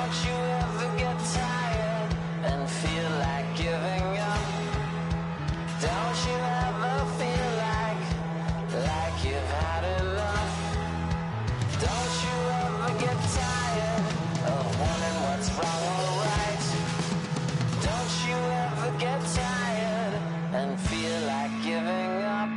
Don't you ever get tired and feel like giving up? Don't you ever feel like you've had enough? Don't you ever get tired of wondering what's wrong or right? Don't you ever get tired and feel like giving up?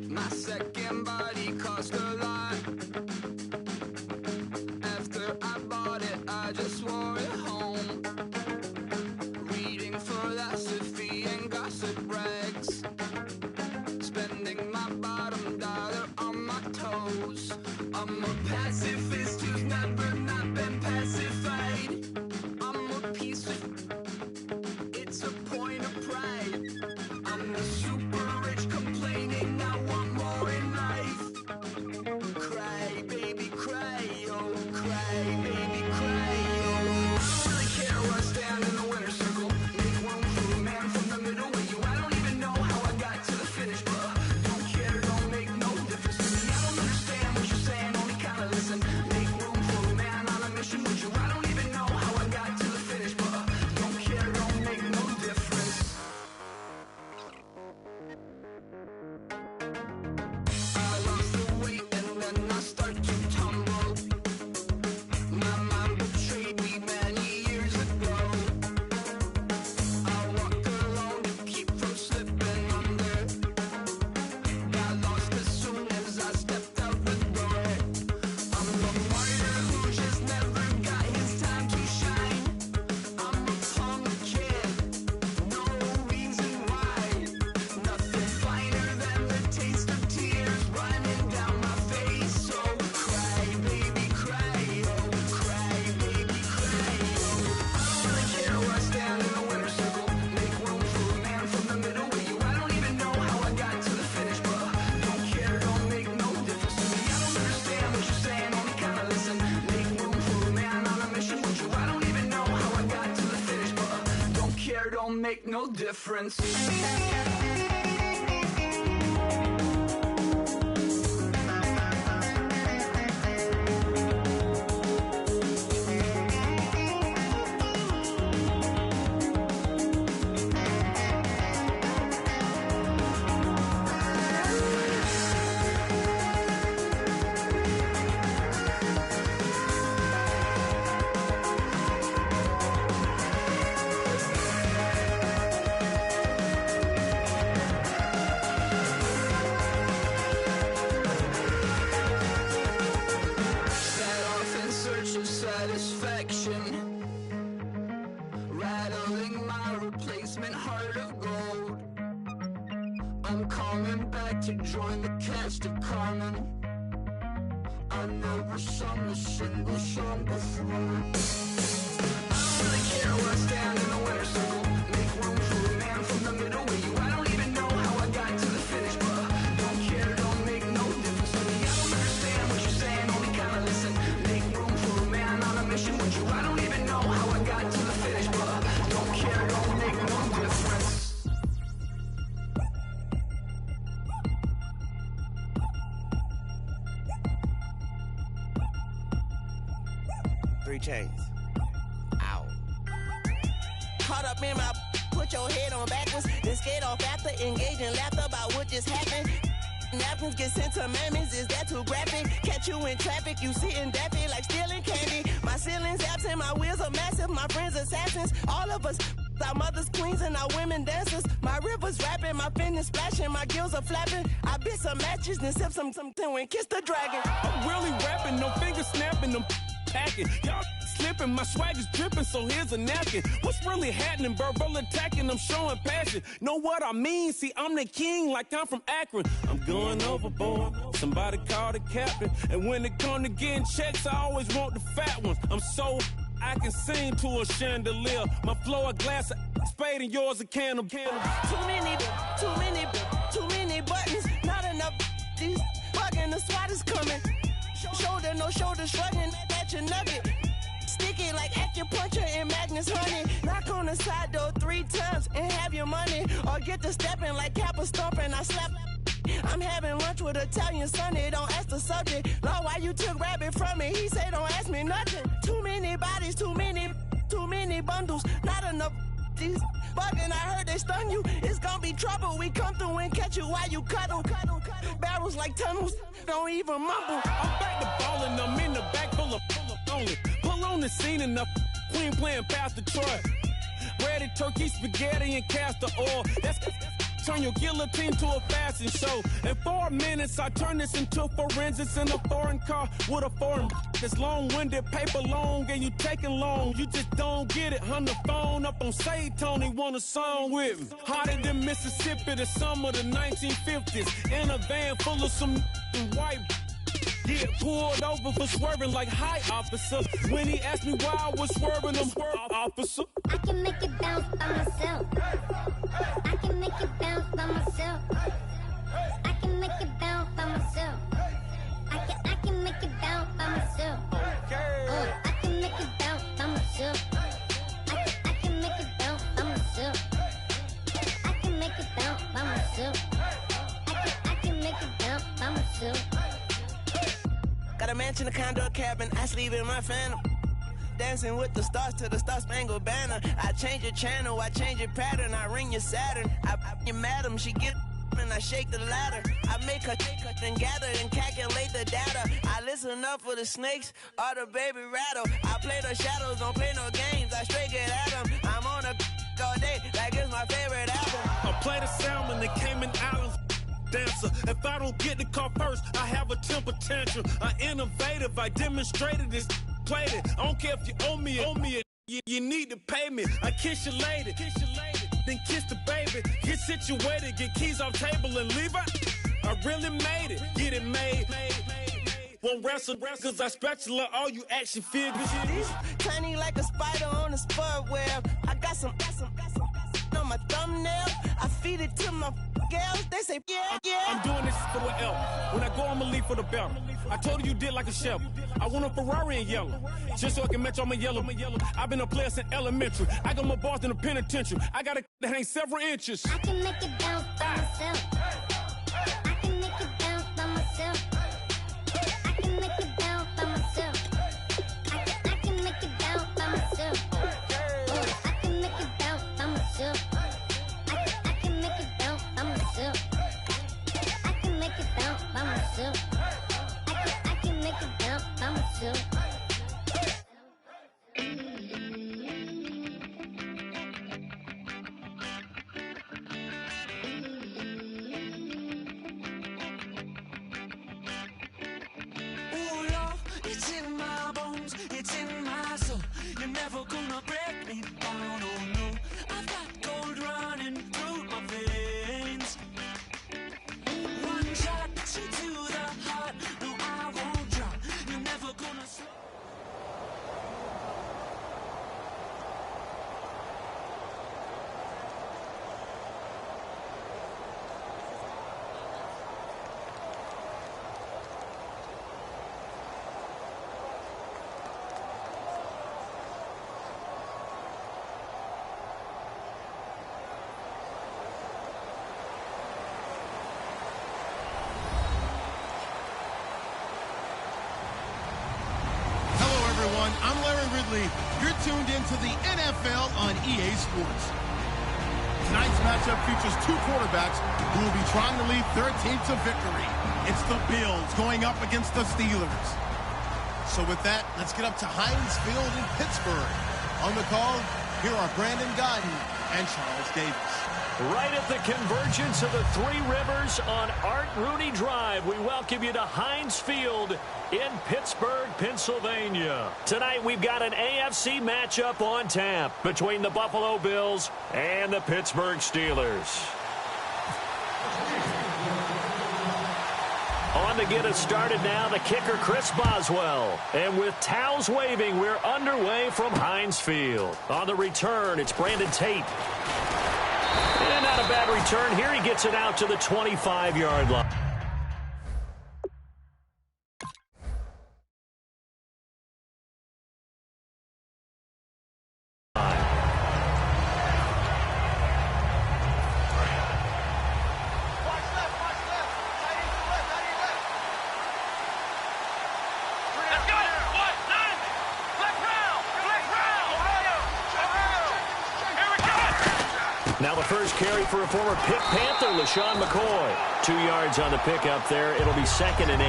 My second body cost a lot. After I bought it, I just wore it home. Reading philosophy and gossip rags. Spending my bottom dollar on my toes. I'm a pacifist who's never not been pacified. I'm a piece of... It's a point of pride. I'm the super rich complaining I want more in life. Cry, baby, cry, oh, cry, baby, cry, oh. I don't really care where I stand in the winner's circle. Make room for a man from the middle with you. I don't even know how I got to the finish, but don't care, don't make no difference to me. I don't understand what you're saying, only kinda listen. Make room for a man on a mission with you. I don't even know how I got to the finish, but don't care, don't make no difference. I lost the weight and then I start to tumble. My mom betrayed me many years ago. I walked alone to keep from slipping under. Got lost as soon as I stepped out the door. I'm a martyr who just never got his time to shine. I'm a punk kid, no reason why. Nothing finer than the taste of tears running down my face. So cry, baby, cry, oh, cry, baby, cry, oh. I don't really care where I stand in the winner's circle. Make room for a man from the middle with you. I don't even know how I got to the finish, but don't care, don't make no difference to me. I don't understand what you're saying, only kinda listen. Make room for a man on a mission with you. I don't even know how I got to the finish, but don't care, don't make no difference. Set off in search of satisfaction, rattling my replacement heart of gold. I'm coming back to join the cast of Carmen. I never sung a single song before. I don't really care where I stand in the winner's circle. Make room for a man from the middle with you. I don't even know how I got to the finish, but don't care, don't make no difference to me. I don't understand what you're saying, only kinda listen. Make room for a man on a mission with you. I don't even know how I got to the finish, but don't care, don't make no difference. Three chains. Ow. Caught up in my, put your head on backwards, then skate off after, engage in laughter about what just happened. Napkins get sent to mammies, is that too graphic? Catch you in traffic, you sitting daffy like stealing candy. My ceiling's absent, my wheels are massive, my friends assassins. All of us, our mothers queens and our women dancers. My rivers rapping, my fingers splashing, my gills are flapping. I bit some matches, then sip some and kiss the dragon. I'm really rapping, no fingers snapping, them packing. Y'all slipping, my swag is dripping, so here's a napkin. What's really happening? Verbal attacking, I'm showing passion. Know what I mean? See, I'm the king like I'm from Akron. I'm going overboard, somebody call the captain. And when it come to getting checks, I always want the fat ones. I'm so I can sing to a chandelier. My flow a glass of spade and yours a can of candle. Too many buttons, not enough. These fucking the SWAT is coming. Shoulder, no shoulder, shrugging at your nugget. Sticky like acupuncture and Magnus honey. Knock on the side door 3 times and have your money. Or get to stepping like Kappa stomping. I slap. I'm having lunch with Italian Sonny. Don't ask the subject. Lord, why you took rabbit from me? He say don't ask me nothing. Too many bodies, too many bundles. Not enough. These bugging, I heard they stun you. It's gonna be trouble. We come through and catch you while you cuddle. Barrels like tunnels. Don't even mumble. I'm back to ballin', I'm in the back full of only. Pull on the scene and the queen playing Pastor Troy. Ready turkey, spaghetti, and castor oil. That's turn your guillotine to a fashion show. In 4 minutes, I turn this into forensics in a foreign car with a foreign. It's long-winded, paper long, and you taking long. You just don't get it. On the phone up on Say Tony, want a song with me. Hotter than Mississippi, the summer of the 1950s. In a van full of some white. Get pulled over for swerving like hi, officer. When he asked me why I was swerving, I'm officer. I can make it bounce by myself. I can make it bounce by myself. I can make it bounce by myself. I can make it bounce by myself. I can make it bounce by myself. I can make it bounce by myself. I can make it bounce by myself. I can make it bounce by myself. Got a mansion, a condo, a cabin. I sleep in my phantom. Dancing with the stars to the Star-Spangled Banner. I change your channel, I change your pattern. I ring your Saturn. I you madam, she get and I shake the ladder. I make her and gather and calculate the data. I listen up for the snakes or the baby rattle. I play the shadows, don't play no games. I straight get at them. I'm on a all day like it's my favorite album. I play the salmon, the Cayman Islands. Dancer. If I don't get the car first, I have a temper tantrum. I innovative, I demonstrated this, played it. I don't care if you owe me it. You need to pay me. I kiss your lady, then kiss the baby. Get situated, get keys off table and leave her. I really made it, get it made. Won't wrestle, cause I spatula all you action figures. Tiny like a spider on a spud web. I got some on my thumbnail. I feed it to my girls. They say, yeah. I'm doing this for the L. When I go, I'ma leave for the belt. I told you did like a chef. I want a Ferrari in yellow, just so I can match all my yellow. I've been a player since elementary. I got my bars in the penitentiary. I got a that hang several inches. I can make it bounce by myself. I can make it bounce by myself. I can make it bounce by myself. I can make it bounce by myself. I can make it bounce by myself. I can make it bounce by myself. I can make it bounce by myself. I can make it bounce by myself. everyone. I'm Larry Ridley. You're tuned into the NFL on EA Sports. Tonight's matchup features two quarterbacks who will be trying to lead their team to victory. It's the Bills going up against the Steelers. So with that, let's get up to Heinz Field in Pittsburgh. On the call, here are Brandon Godden and Charles Davis. Right at the convergence of the Three Rivers on Art Rooney Drive, we welcome you to Heinz Field in Pittsburgh, Pennsylvania. Tonight we've got an AFC matchup on tap between the Buffalo Bills and the Pittsburgh Steelers. On to get us started now, the kicker Chris Boswell. And with towels waving, we're underway from Heinz Field. On the return, it's Brandon Tate. And not a bad return here. He gets it out to the 25-yard line. Now the first carry for a former Pitt Panther, LaShawn McCoy. 2 yards on the pickup there. It'll be 2nd and 8.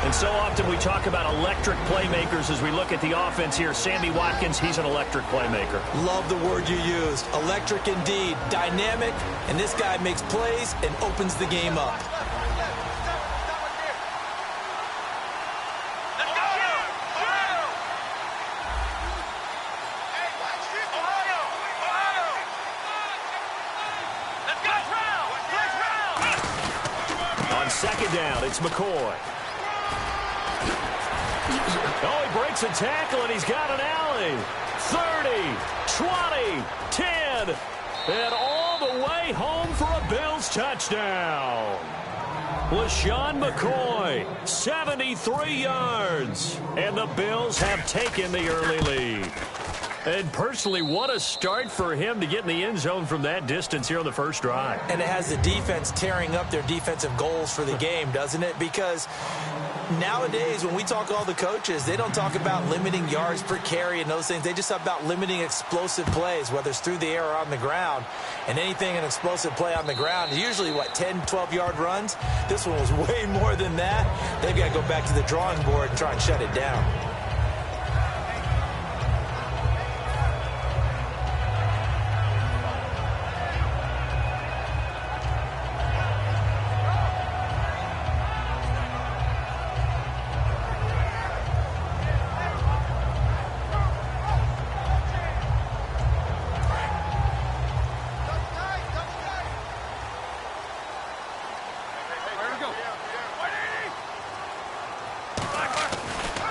And so often we talk about electric playmakers as we look at the offense here. Sammy Watkins, he's an electric playmaker. Love the word you used. Electric indeed. Dynamic. And this guy makes plays and opens the game up. Second down, it's McCoy. Oh, he breaks a tackle, and he's got an alley. 30, 20, 10, and all the way home for a Bills touchdown. LaShawn McCoy, 73 yards, and the Bills have taken the early lead. And personally, what a start for him to get in the end zone from that distance here on the first drive. And it has the defense tearing up their defensive goals for the game, doesn't it? Because nowadays, when we talk to all the coaches, they don't talk about limiting yards per carry and those things. They just talk about limiting explosive plays, whether it's through the air or on the ground. And anything an explosive play on the ground is usually, 10, 12-yard runs? This one was way more than that. They've got to go back to the drawing board and try and shut it down.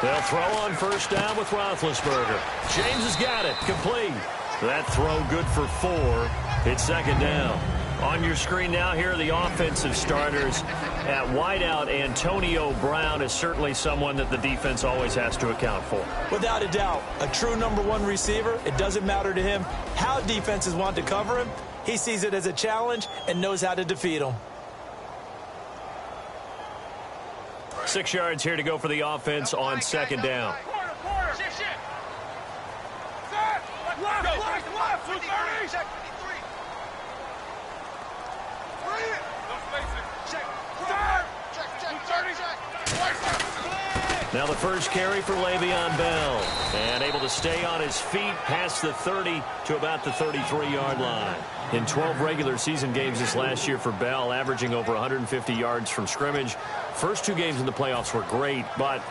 They'll throw on first down with Roethlisberger. James has got it. Complete. That throw good for 4. It's 2nd down. On your screen now, here are the offensive starters. At wideout, Antonio Brown is certainly someone that the defense always has to account for. Without a doubt, a true #1 receiver. It doesn't matter to him how defenses want to cover him. He sees it as a challenge and knows how to defeat them. 6 yards here to go for the offense on 2nd down. Now the first carry for Le'Veon Bell. And able to stay on his feet past the 30 to about the 33-yard line. In 12 regular season games this last year for Bell, averaging over 150 yards from scrimmage. First 2 games in the playoffs were great, but,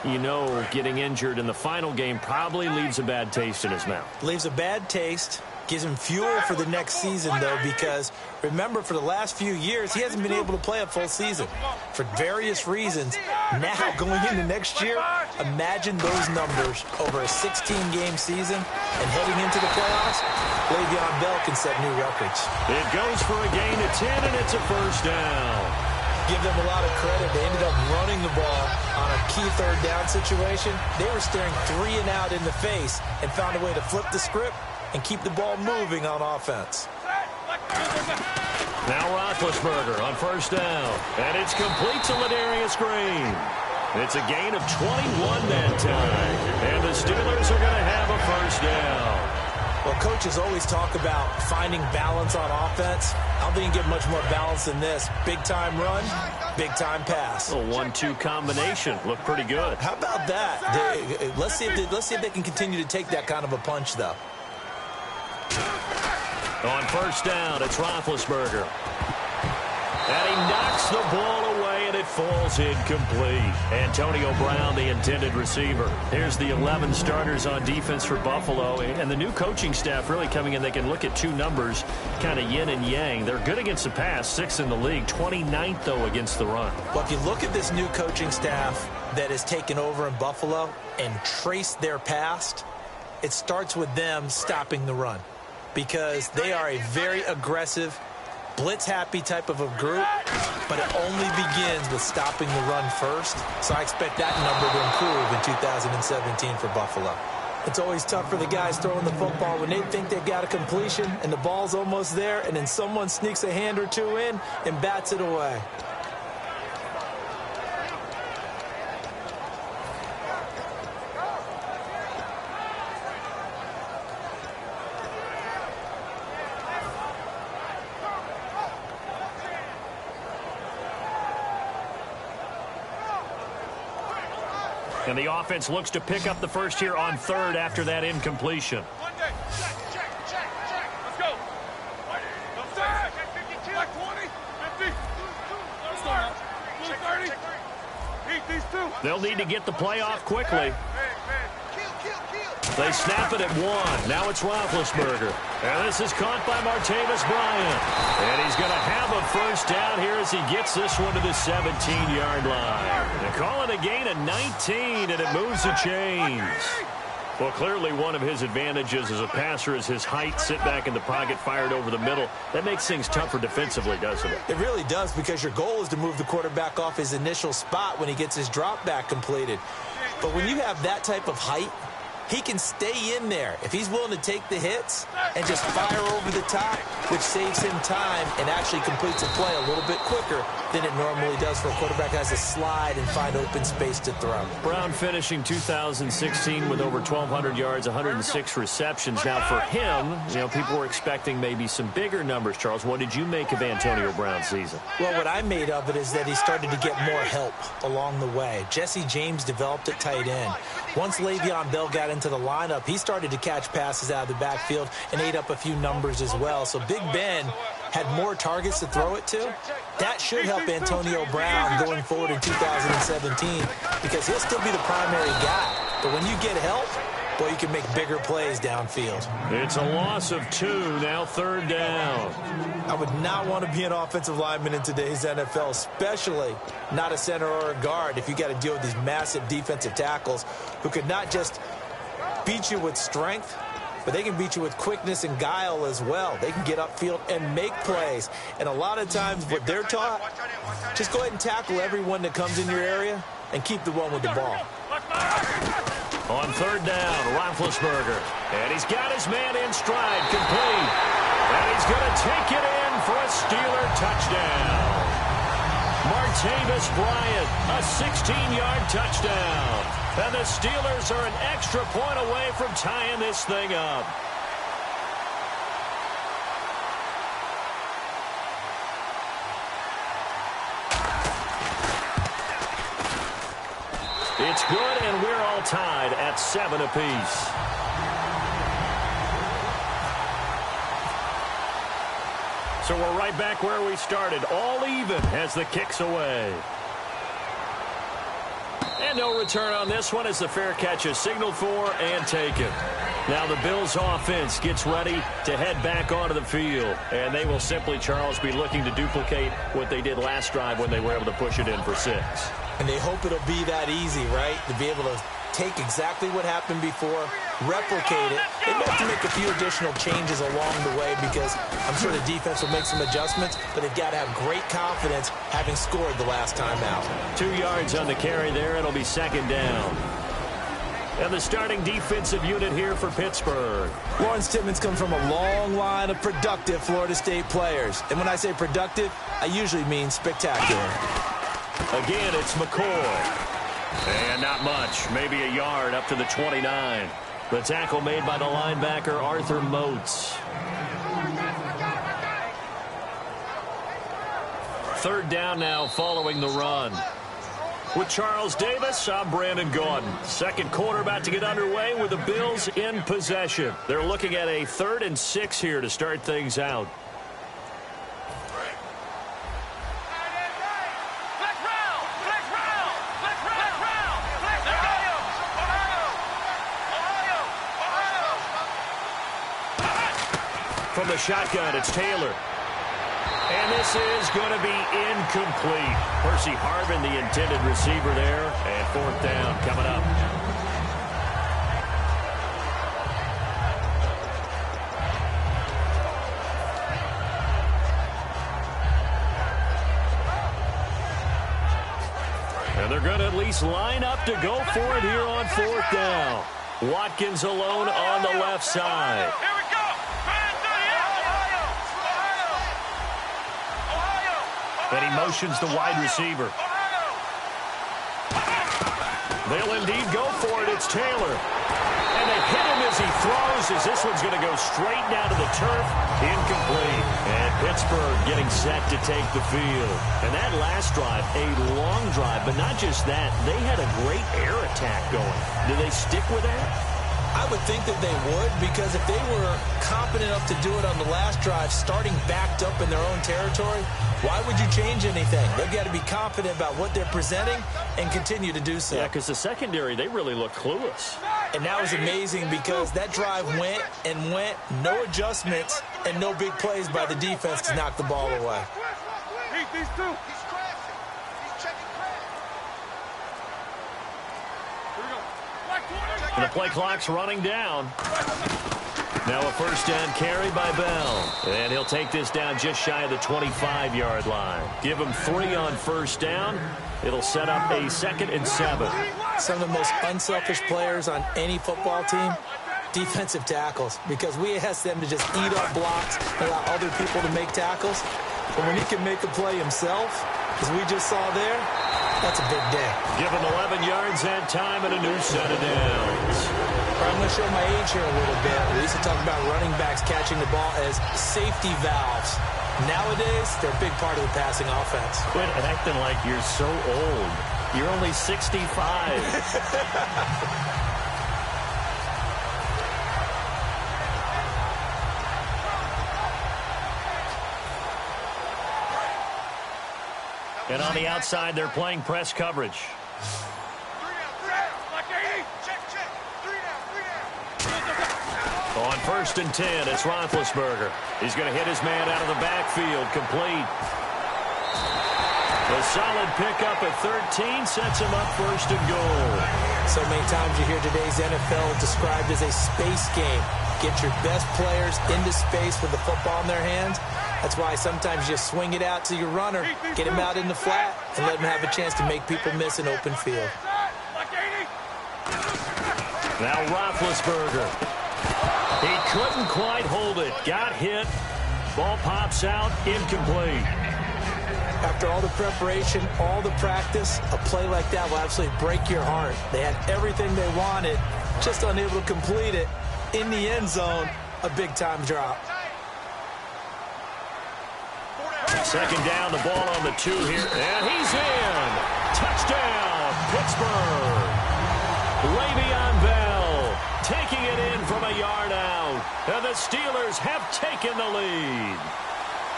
getting injured in the final game probably leaves a bad taste in his mouth. Leaves a bad taste. Gives him fuel for the next season, though, because remember, for the last few years, he hasn't been able to play a full season for various reasons. Now, going into next year, imagine those numbers over a 16-game season and heading into the playoffs. Le'Veon Bell can set new records. It goes for a gain of 10, and it's a first down. Give them a lot of credit. They ended up running the ball on a key 3rd down situation. They were staring 3 and out in the face and found a way to flip the script and keep the ball moving on offense. Now Roethlisberger on first down. And it's complete to Ladarius Green. It's a gain of 21 that time. And the Steelers are going to have a first down. Well, coaches always talk about finding balance on offense. I don't think you get much more balance than this. Big-time run, big-time pass. A 1-2 combination. Looked pretty good. How about that? Let's see if they can continue to take that kind of a punch, though. On first down, it's Roethlisberger. And he knocks the ball away, and it falls incomplete. Antonio Brown, the intended receiver. Here's the 11 starters on defense for Buffalo. And the new coaching staff really coming in. They can look at two numbers, kind of yin and yang. They're good against the pass, 6th in the league, 29th, though, against the run. Well, if you look at this new coaching staff that has taken over in Buffalo and trace their past, it starts with them stopping the run because they are a very aggressive, blitz-happy type of a group, but it only begins with stopping the run first. So I expect that number to improve in 2017 for Buffalo. It's always tough for the guys throwing the football when they think they've got a completion and the ball's almost there, and then someone sneaks a hand or two in and bats it away. And the offense looks to pick up the first here on third after that incompletion. Check. Let's go. Check. 52. 20. 50. 30. Eat these two. They'll need to get the play off quickly. They snap it at 1. Now it's Roethlisberger. And this is caught by Martavis Bryant. And he's going to have a first down here as he gets this one to the 17-yard line. They call it a gain of 19, and it moves the chains. Well, clearly one of his advantages as a passer is his height. Sit back in the pocket, fired over the middle. That makes things tougher defensively, doesn't it? It really does, because your goal is to move the quarterback off his initial spot when he gets his drop back completed. But when you have that type of height, he can stay in there if he's willing to take the hits and just fire over the top, which saves him time and actually completes a play a little bit quicker than it normally does for a quarterback who has to slide and find open space to throw. Brown finishing 2016 with over 1,200 yards, 106 receptions. Now for him, people were expecting maybe some bigger numbers. Charles, what did you make of Antonio Brown's season? Well, what I made of it is that he started to get more help along the way. Jesse James developed at tight end. Once Le'Veon Bell got into the lineup, he started to catch passes out of the backfield and ate up a few numbers as well. So Big Ben had more targets to throw it to. That should help Antonio Brown going forward in 2017 because he'll still be the primary guy. But when you get help, boy, you can make bigger plays downfield. It's a loss of 2, now third down. I would not want to be an offensive lineman in today's NFL, especially not a center or a guard, if you got to deal with these massive defensive tackles who could not just beat you with strength, but they can beat you with quickness and guile as well. They can get upfield and make plays. And a lot of times what they're taught, just go ahead and tackle everyone that comes in your area and keep the one with the ball. On third down, Roethlisberger. And he's got his man in stride, complete. And he's going to take it in for a Steeler touchdown. Martavis Bryant, a 16-yard touchdown. And the Steelers are an extra point away from tying this thing up. It's good, and we're all tied at 7 apiece. So we're right back where we started, all even as the kick's away. And no return on this one as the fair catch is signaled for and taken. Now the Bills offense gets ready to head back onto the field. And they will simply, Charles, be looking to duplicate what they did last drive when they were able to push it in for 6. And they hope it'll be that easy, right? To be able to take exactly what happened before, replicate it. They may have to make a few additional changes along the way because I'm sure the defense will make some adjustments, but they've got to have great confidence having scored the last time out. 2 yards on the carry there. It'll be second down. And the starting defensive unit here for Pittsburgh. Lawrence Timmons comes from a long line of productive Florida State players. And when I say productive, I usually mean spectacular. Again, it's McCoy. And not much, maybe a yard up to the 29. The tackle made by the linebacker, Arthur Moats. Third down now following the run. With Charles Davis, I'm Brandon Gaudin. Second quarter about to get underway with the Bills in possession. They're looking at a 3rd and 6 here to start things out. From the shotgun, it's Taylor. And this is going to be incomplete. Percy Harvin, the intended receiver there. And 4th down coming up. And they're going to at least line up to go for it here on 4th down. Watkins alone on the left side. And he motions the wide receiver. They'll indeed go for it. It's Taylor. And they hit him as he throws, as this one's going to go straight down to the turf. Incomplete. And Pittsburgh getting set to take the field. And that last drive, a long drive, but not just that. They had a great air attack going. Do they stick with that? I would think that they would, because if they were competent enough to do it on the last drive, starting backed up in their own territory, why would you change anything? They've got to be confident about what they're presenting and continue to do so. Yeah, because the secondary, they really look clueless. And that was amazing because that drive went and went, no adjustments, and no big plays by the defense to knock the ball away. Beat these two. And the play clock's running down. Now a 1st down carry by Bell. And he'll take this down just shy of the 25-yard line. Give him 3 on 1st down. It'll set up a 2nd and 7. Some of the most unselfish players on any football team, defensive tackles, because we ask them to just eat up blocks and allow other people to make tackles. But when he can make a play himself, as we just saw there, that's a big day. Give him 11 yards that time and a new set of downs. I'm going to show my age here a little bit. We used to talk about running backs catching the ball as safety valves. Nowadays, they're a big part of the passing offense. Quit acting like you're so old. You're only 65. And on the outside, they're playing press coverage. On 1st and 10, it's Roethlisberger. He's going to hit his man out of the backfield, complete. A solid pickup at 13 sets him up 1st and goal. So many times you hear today's NFL described as a space game. Get your best players into space with the football in their hands. That's why sometimes you swing it out to your runner, get him out in the flat, and let him have a chance to make people miss an open field. Now Roethlisberger. He couldn't quite hold it. Got hit. Ball pops out. Incomplete. After all the preparation, all the practice, a play like that will absolutely break your heart. They had everything they wanted, just unable to complete it. In the end zone, a big-time drop. 2nd down, the ball on the 2 here. And he's in. Touchdown, Pittsburgh. Le'Veon Bell taking it in from a yard out. And the Steelers have taken the lead.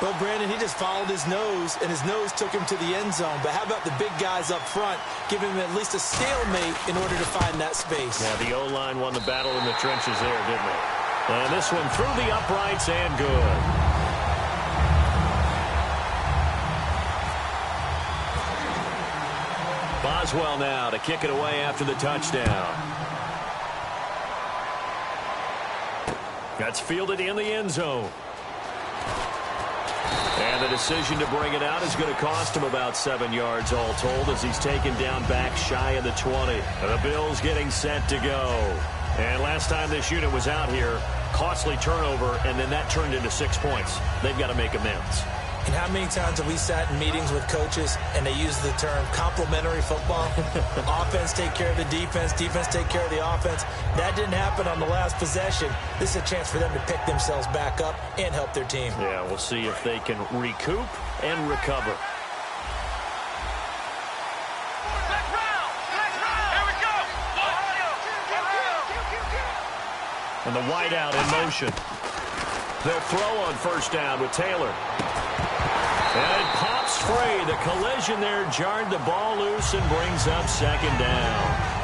Well, Brandon, he just followed his nose, and his nose took him to the end zone. But how about the big guys up front, giving him at least a stalemate in order to find that space? Yeah, the O-line won the battle in the trenches there, didn't they? And this one through the uprights and good. Boswell now to kick it away after the touchdown. That's fielded in the end zone. And the decision to bring it out is going to cost him about 7 yards all told as he's taken down back shy of the 20. The Bills getting set to go. And last time this unit was out here, costly turnover, and then that turned into 6 points. They've got to make amends. And how many times have we sat in meetings with coaches and they use the term complementary football? Offense take care of the defense take care of the offense. That didn't happen on the last possession. This is a chance for them to pick themselves back up and help their team. Yeah, we'll see if they can recoup and recover. And the wideout in motion. They'll throw on first down with Taylor. And it pops free. The collision there jarred the ball loose and brings up second down.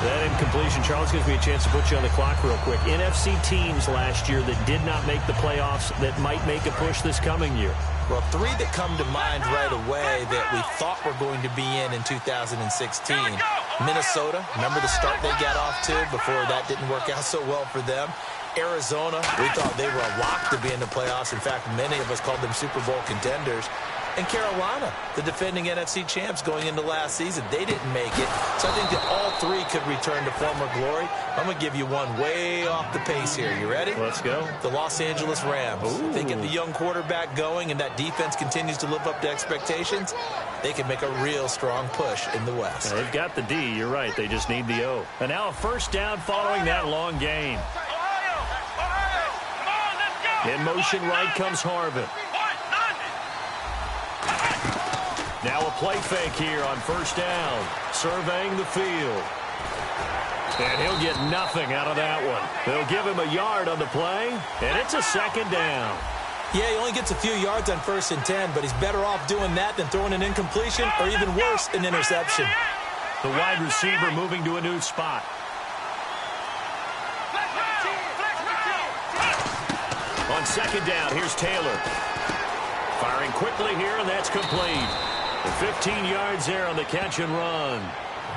That incompletion, Charles, gives me a chance to put you on the clock real quick. NFC teams last year that did not make the playoffs that might make a push this coming year. Well, three that come to mind right away that we thought were going to be in 2016. Minnesota, remember the start they got off to before that didn't work out so well for them. Arizona, we thought they were a lock to be in the playoffs. In fact, many of us called them Super Bowl contenders. And Carolina, the defending NFC champs going into last season, they didn't make it. So I think that all three could return to former glory. I'm going to give you one way off the pace here. You ready? Let's go. The Los Angeles Rams. Ooh. If they get the young quarterback going and that defense continues to live up to expectations, they can make a real strong push in the West. They've got the D. You're right. They just need the O. And now a first down following that long gain. In motion right comes Harvin. Now a play fake here on first down. Surveying the field. And he'll get nothing out of that one. They'll give him a yard on the play, and it's a second down. Yeah, he only gets a few yards on 1st and 10, but he's better off doing that than throwing an incompletion or even worse, an interception. The wide receiver moving to a new spot. On second down, here's Taylor. Firing quickly here, and that's complete. 15 yards there on the catch and run.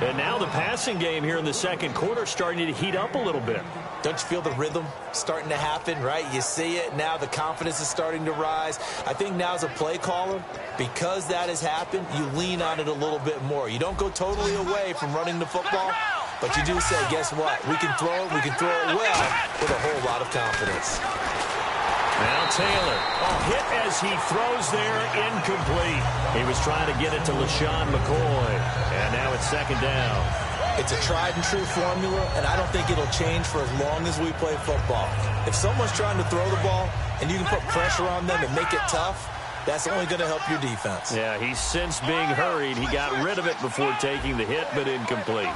And now the passing game here in the second quarter starting to heat up a little bit. Don't you feel the rhythm starting to happen, right? You see it. Now the confidence is starting to rise. I think now as a play caller, because that has happened, you lean on it a little bit more. You don't go totally away from running the football, but you do say, guess what? We can throw it well with a whole lot of confidence. Now Taylor, hit as he throws there, incomplete. He was trying to get it to LaShawn McCoy, and now it's second down. It's a tried and true formula, and I don't think it'll change for as long as we play football. If someone's trying to throw the ball and you can put pressure on them and make it tough, that's only going to help your defense. Yeah, he's since being hurried. He got rid of it before taking the hit, but incomplete.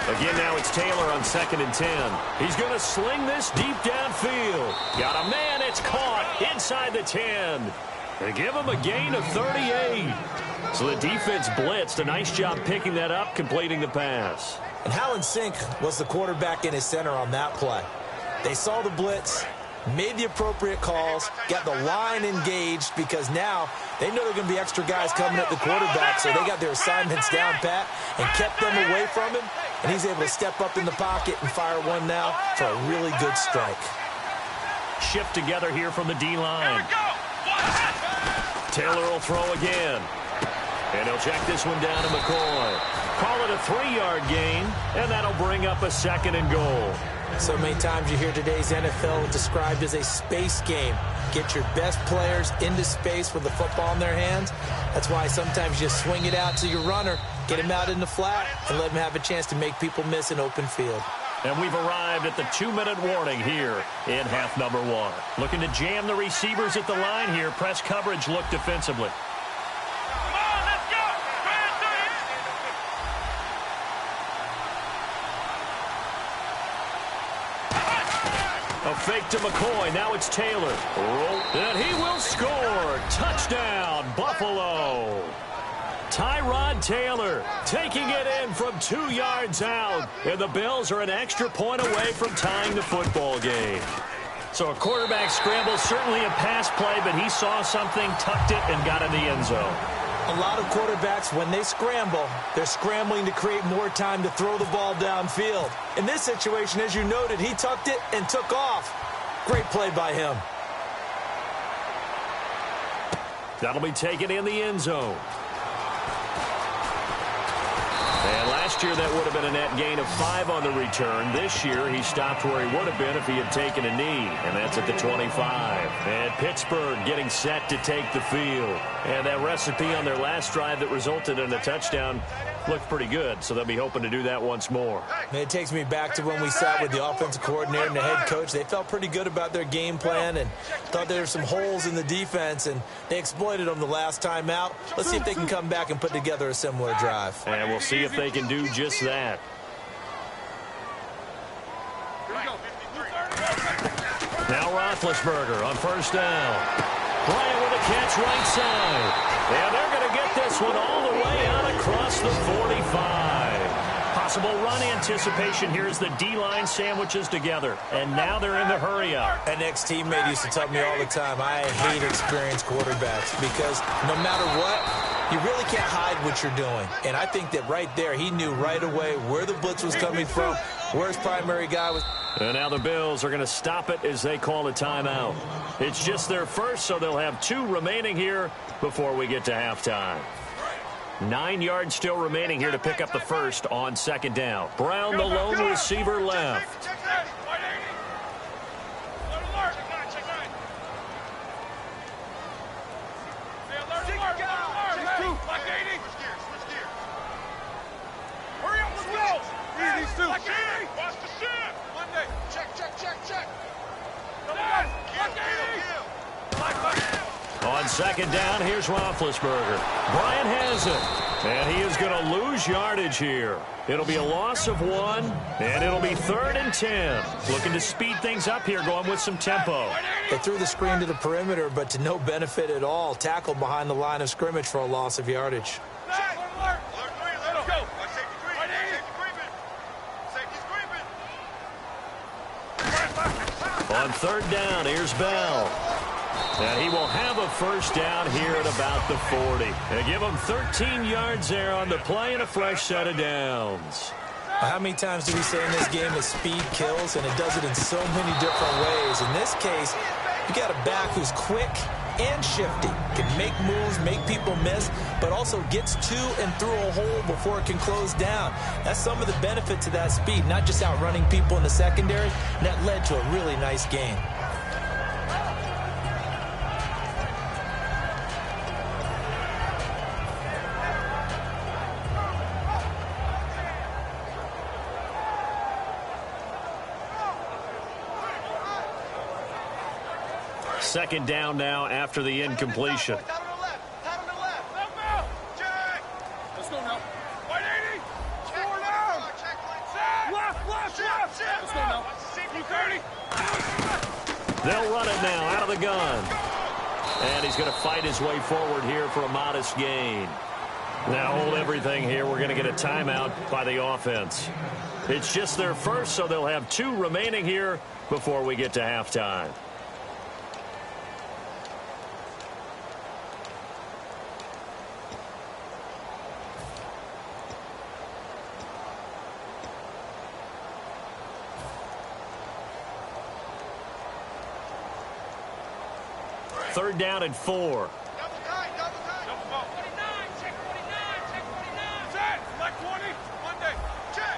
Again, now it's Taylor on 2nd and 10. He's going to sling this deep downfield. Got a man, it's caught inside the 10. They give him a gain of 38. So the defense blitzed. A nice job picking that up, completing the pass. And how in sync was the quarterback and his center on that play? They saw the blitz, made the appropriate calls, got the line engaged because now they know there are going to be extra guys coming at the quarterback, so they got their assignments down pat and kept them away from him, and he's able to step up in the pocket and fire one now for a really good strike. Shift together here from the D-line. Taylor will throw again. And he'll check this one down to McCoy. Call it a 3-yard gain, and that'll bring up a 2nd and goal. So many times you hear today's NFL described as a space game. Get your best players into space with the football in their hands. That's why sometimes you swing it out to your runner, get him out in the flat, and let him have a chance to make people miss an open field. And we've arrived at the 2-minute warning here in half number 1. Looking to jam the receivers at the line here. Press coverage look defensively. A fake to McCoy. Now it's Taylor. And he will score. Touchdown, Buffalo. Tyrod Taylor taking it in from 2 yards out. And the Bills are an extra point away from tying the football game. So a quarterback scramble, certainly a pass play, but he saw something, tucked it, and got in the end zone. A lot of quarterbacks, when they scramble, they're scrambling to create more time to throw the ball downfield. In this situation, as you noted, he tucked it and took off. Great play by him. That'll be taken in the end zone. And last Last year, that would have been a net gain of 5 on the return. This year, he stopped where he would have been if he had taken a knee, and that's at the 25. And Pittsburgh getting set to take the field. And that recipe on their last drive that resulted in a touchdown looked pretty good, so they'll be hoping to do that once more. It takes me back to when we sat with the offensive coordinator and the head coach. They felt pretty good about their game plan and thought there were some holes in the defense, and they exploited them the last time out. Let's see if they can come back and put together a similar drive. And we'll see if they can do just that. Now Roethlisberger on first down. Bryant with a catch right side. And they're going to get this one all the way out across the 45. Possible run anticipation here as the D-line sandwiches together. And now they're in the hurry-up. An ex-teammate used to tell me all the time, I hate experienced quarterbacks because no matter what, you really can't hide what you're doing. And I think that right there, he knew right away where the blitz was coming from, where his primary guy was. And now the Bills are going to stop it as they call a timeout. It's just their first, so they'll have 2 remaining here before we get to halftime. 9 yards still remaining here to pick up the first on second down. Brown, the lone receiver, left. On second down, here's Roethlisberger. Bryant has it, and he is going to lose yardage here. It'll be a loss of 1, and it'll be 3rd and 10. Looking to speed things up here, going with some tempo. They threw the screen to the perimeter, but to no benefit at all. Tackled behind the line of scrimmage for a loss of yardage. On third down, here's Bell. And he will have a first down here at about the 40. They give him 13 yards there on the play and a fresh set of downs. How many times do we say in this game that speed kills, and it does it in so many different ways? In this case, you got a back who's quick and shifty, can make moves, make people miss, but also gets to and through a hole before it can close down. That's some of the benefit to that speed, not just outrunning people in the secondary, and that led to a really nice game. Second down now after the incompletion. Let's go now. 180. Four down. Left. Let's go now. 30. They'll run it now out of the gun. And he's going to fight his way forward here for a modest gain. Now hold everything here. We're going to get a timeout by the offense. It's just their first, so they'll have 2 remaining here before we get to halftime. Third down and 4. Double time. Double ball. 49. Check 49. Set. Like 20. Monday. Check.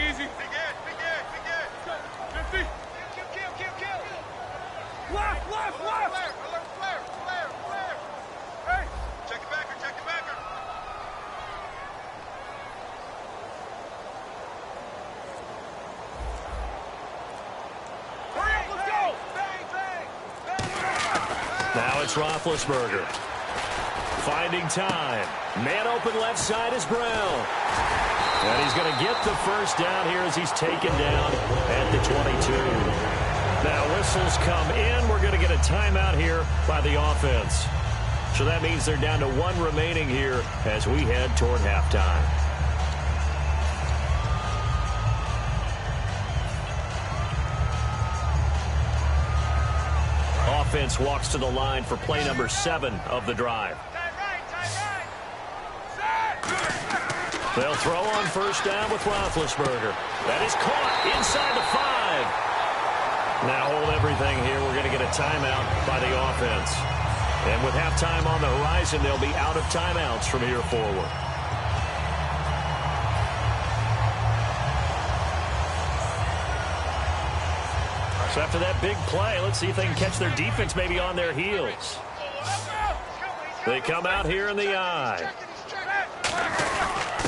Easy. Big end. 50. Kill. Left. Flare. Hey. Check it backer. Now it's Roethlisberger. Finding time. Man open left side is Brown. And he's going to get the first down here as he's taken down at the 22. Now whistles come in. We're going to get a timeout here by the offense. So that means they're down to 1 remaining here as we head toward halftime. Offense walks to the line for play number 7 of the drive. They'll throw on first down with Roethlisberger. That is caught inside the 5. Now hold everything here. We're going to get a timeout by the offense. And with halftime on the horizon, they'll be out of timeouts from here forward. So after that big play, let's see if they can catch their defense maybe on their heels. They come out here in the eye.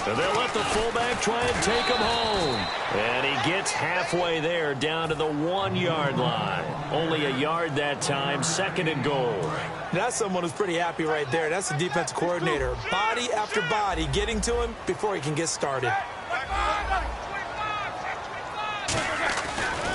And they'll let the fullback try and take him home. And he gets halfway there down to the 1-yard line. Only a yard that time, 2nd and goal. That's someone who's pretty happy right there. That's the defensive coordinator. Body after body getting to him before he can get started.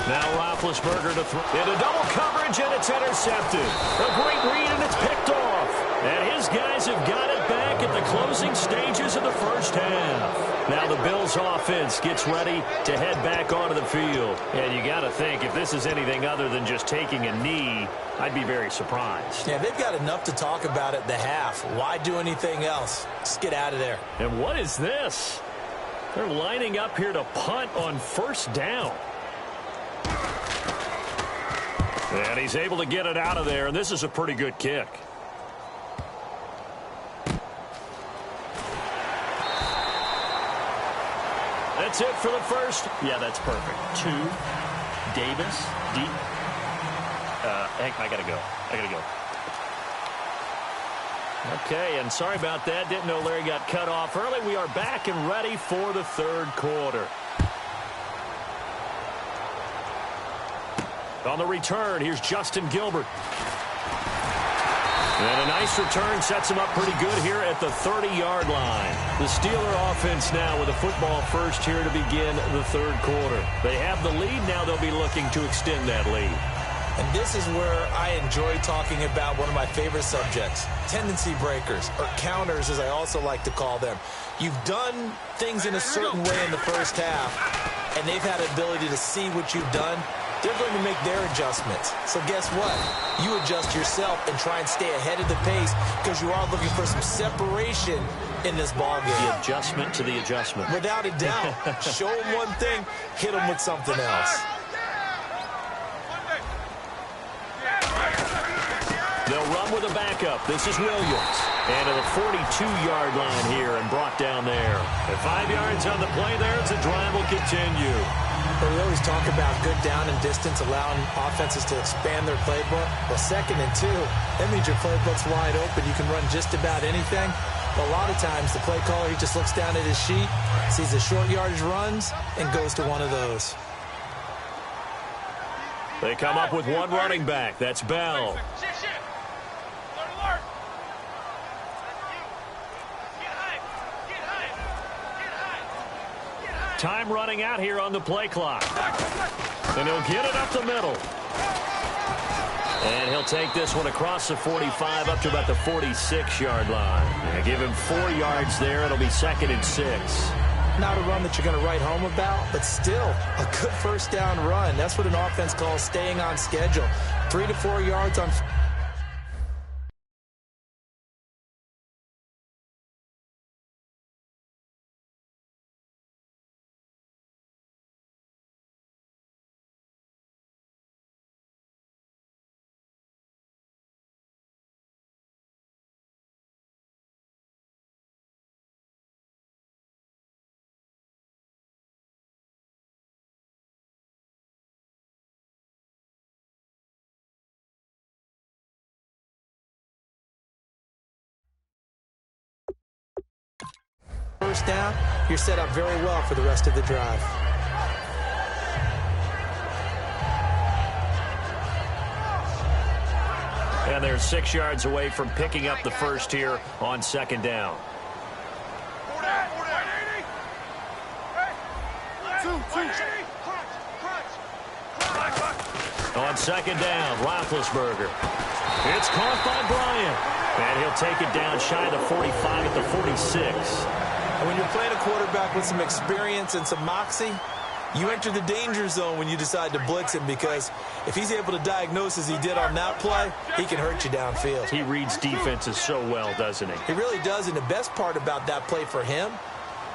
Now Roethlisberger to throw into double coverage, and it's intercepted. A great read, and it's picked off. And his guys have got it back at the closing stages of the first half. Now the Bills' offense gets ready to head back onto the field. And you got to think, if this is anything other than just taking a knee, I'd be very surprised. Yeah, they've got enough to talk about at the half. Why do anything else? Just get out of there. And what is this? They're lining up here to punt on 1st down. And he's able to get it out of there, and this is a pretty good kick. That's it for the first. Yeah, that's perfect. 2, Davis, deep. I got to go. Okay, and sorry about that. Didn't know Larry got cut off early. We are back and ready for the 3rd quarter. On the return, here's Justin Gilbert. And a nice return sets him up pretty good here at the 30-yard line. The Steeler offense now with a football first here to begin the 3rd quarter. They have the lead. Now they'll be looking to extend that lead. And this is where I enjoy talking about one of my favorite subjects, tendency breakers, or counters as I also like to call them. You've done things in a certain way in the first half, and they've had the ability to see what you've done. They're going to make their adjustments. So guess what? You adjust yourself and try and stay ahead of the pace because you are looking for some separation in this ball game. The adjustment to the adjustment. Without a doubt. Show them one thing, hit them with something else. They'll run with a backup. This is Williams. And to the 42-yard line here and brought down there. At 5 yards on the play there, the drive will continue. But we always talk about good down and distance, allowing offenses to expand their playbook. Well, 2nd and 2, that means your playbook's wide open. You can run just about anything. But a lot of times, the play caller, he just looks down at his sheet, sees the short yardage runs, and goes to one of those. They come up with one running back. That's Bell. Time running out here on the play clock. And he'll get it up the middle. And he'll take this one across the 45 up to about the 46-yard line. And give him 4 yards there. It'll be 2nd and 6. Not a run that you're going to write home about, but still a good 1st down run. That's what an offense calls staying on schedule. 3 to 4 yards on. First down, you're set up very well for the rest of the drive. And they're 6 yards away from picking up the first here on 2nd down. On 2nd down, Roethlisberger. It's caught by Bryant. And he'll take it down shy of the 45 at the 46. And when you're playing a quarterback with some experience and some moxie, you enter the danger zone when you decide to blitz him, because if he's able to diagnose as he did on that play, he can hurt you downfield. He reads defenses so well, doesn't he? He really does, and the best part about that play for him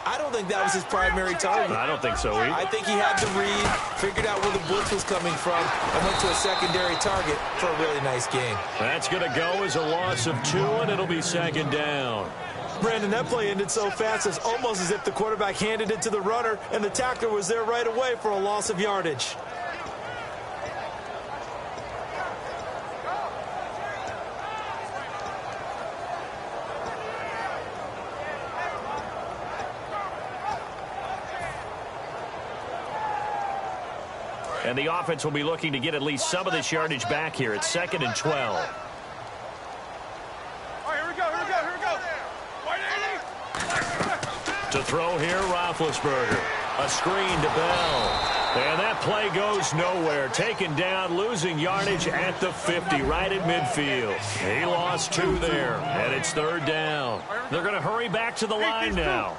I don't think that was his primary target. I don't think so either. I think he had the read, figured out where the blitz was coming from, and went to a secondary target for a really nice game. That's going to go as a loss of 2, and it'll be second down. Brandon, that play ended so fast, it's almost as if the quarterback handed it to the runner, and the tackler was there right away for a loss of yardage. And the offense will be looking to get at least some of this yardage back here. It's 2nd and 12. All right, here we go. To throw here, Roethlisberger. A screen to Bell. And that play goes nowhere. Taken down, losing yardage at the 50, right at midfield. He lost 2 there, and it's 3rd down. They're going to hurry back to the line now.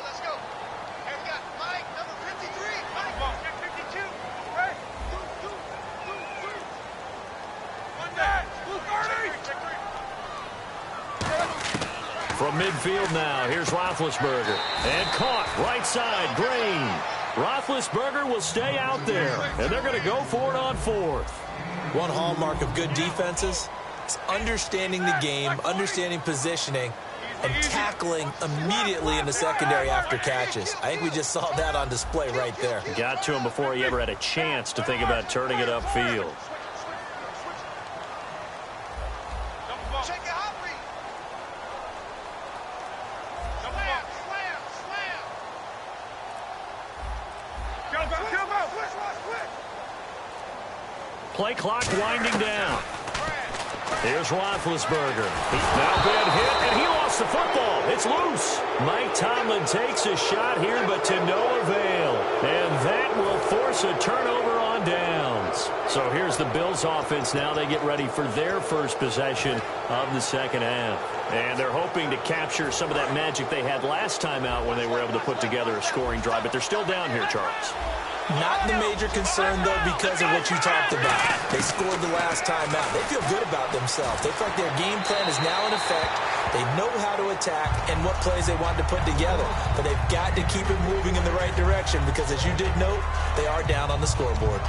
Let's go. Here we got Mike, number 53. Mike, 52. Hey, one down. 30. From midfield now, here's Roethlisberger. And caught, right side, Green. Roethlisberger will stay out there, and they're going to go for it on 4th. One hallmark of good defenses is understanding the game, understanding positioning, and tackling immediately in the secondary after catches. I think we just saw that on display right there. Got to him before he ever had a chance to think about turning it upfield. Check it out, Reed. Slam. Play clock winding down. Here's Roethlisberger. He's now been hit, and he lost the football. It's loose. Mike Tomlin takes a shot here, but to no avail. And that will force a turnover on downs. So here's the Bills offense now. They get ready for their first possession of the second half. And they're hoping to capture some of that magic they had last time out when they were able to put together a scoring drive. But they're still down here, Charles. Not the major concern, though, because of what you talked about. They scored the last time out. They feel good about themselves. They feel like their game plan is now in effect. They know how to attack and what plays they want to put together. But they've got to keep it moving in the right direction because, as you did note, they are down on the scoreboard.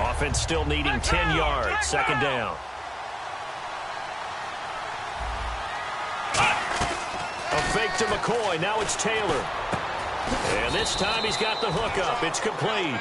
Offense still needing 10 yards. Second down. A fake to McCoy. Now it's Taylor. And this time he's got the hook up. It's complete.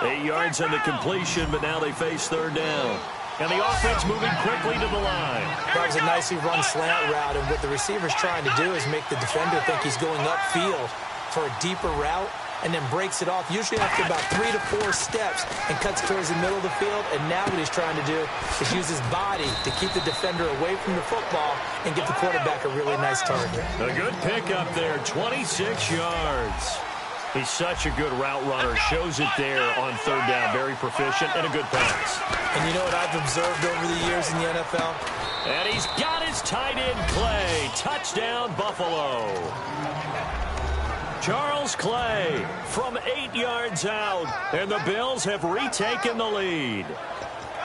8 yards on the completion, but now they face 3rd down. And the offense moving quickly to the line. That was a nicely run slant route, and what the receiver's trying to do is make the defender think he's going upfield for a deeper route, and then breaks it off, usually after about 3 to 4 steps, and cuts towards the middle of the field. And now what he's trying to do is use his body to keep the defender away from the football and give the quarterback a really nice target. A good pickup there, 26 yards. He's such a good route runner. Shows it there on 3rd down. Very proficient and a good pass. And you know what I've observed over the years in the NFL? And he's got his tight end Clay. Touchdown, Buffalo. Charles Clay from 8 yards out, and the Bills have retaken the lead.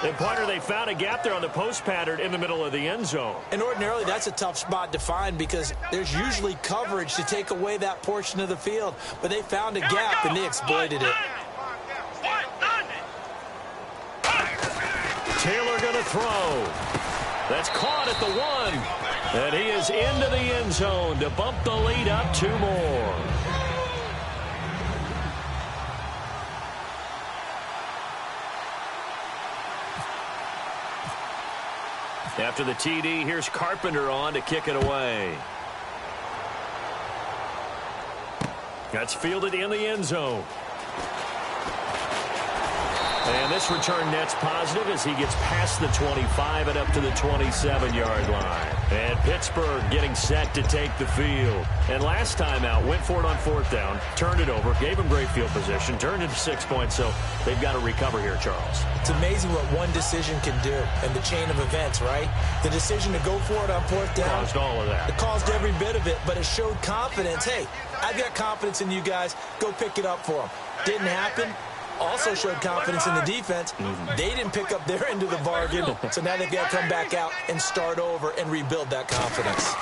And, partner, they found a gap there on the post pattern in the middle of the end zone. And ordinarily, that's a tough spot to find because there's usually coverage to take away that portion of the field. But they found a gap, and they exploited it. Taylor going to throw. That's caught at the 1. And he is into the end zone to bump the lead up 2 more. After the TD, here's Carpenter on to kick it away. That's fielded in the end zone. And this return net's positive as he gets past the 25 and up to the 27-yard line. And Pittsburgh getting set to take the field. And last time out, went for it on 4th down, turned it over, gave him great field position, turned it to 6 points, so they've got to recover here, Charles. It's amazing what one decision can do in the chain of events, right? The decision to go for it on 4th down. Caused all of that. It caused every bit of it, but it showed confidence. Hey, I've got confidence in you guys. Go pick it up for them. Didn't happen. also showed confidence in the defense. They didn't pick up their end of the bargain, so now they've got to come back out and start over and rebuild that confidence.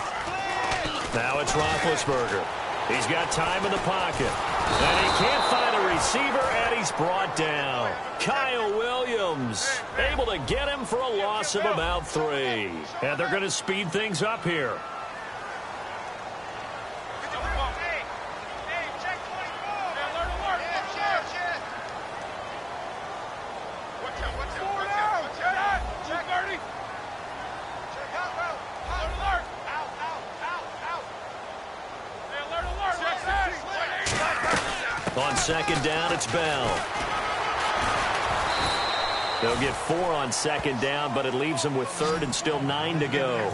Now it's Roethlisberger. He's got time in the pocket. And he can't find a receiver, and he's brought down. Kyle Williams able to get him for a loss of about 3. And they're going to speed things up here. On second down, it's Bell. They'll get 4 on second down, but it leaves them with 3rd and still 9 to go.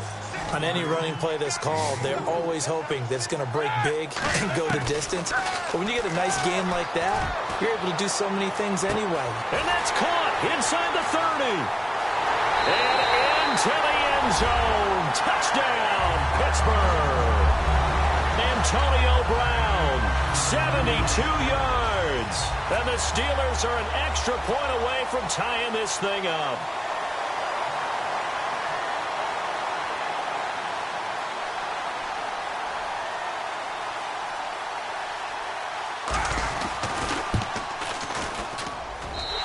On any running play that's called, they're always hoping that it's going to break big and go the distance. But when you get a nice game like that, you're able to do so many things anyway. And that's caught inside the 30. And into the end zone. Touchdown, Pittsburgh. Antonio Brown, 72 yards. And the Steelers are an extra point away from tying this thing up.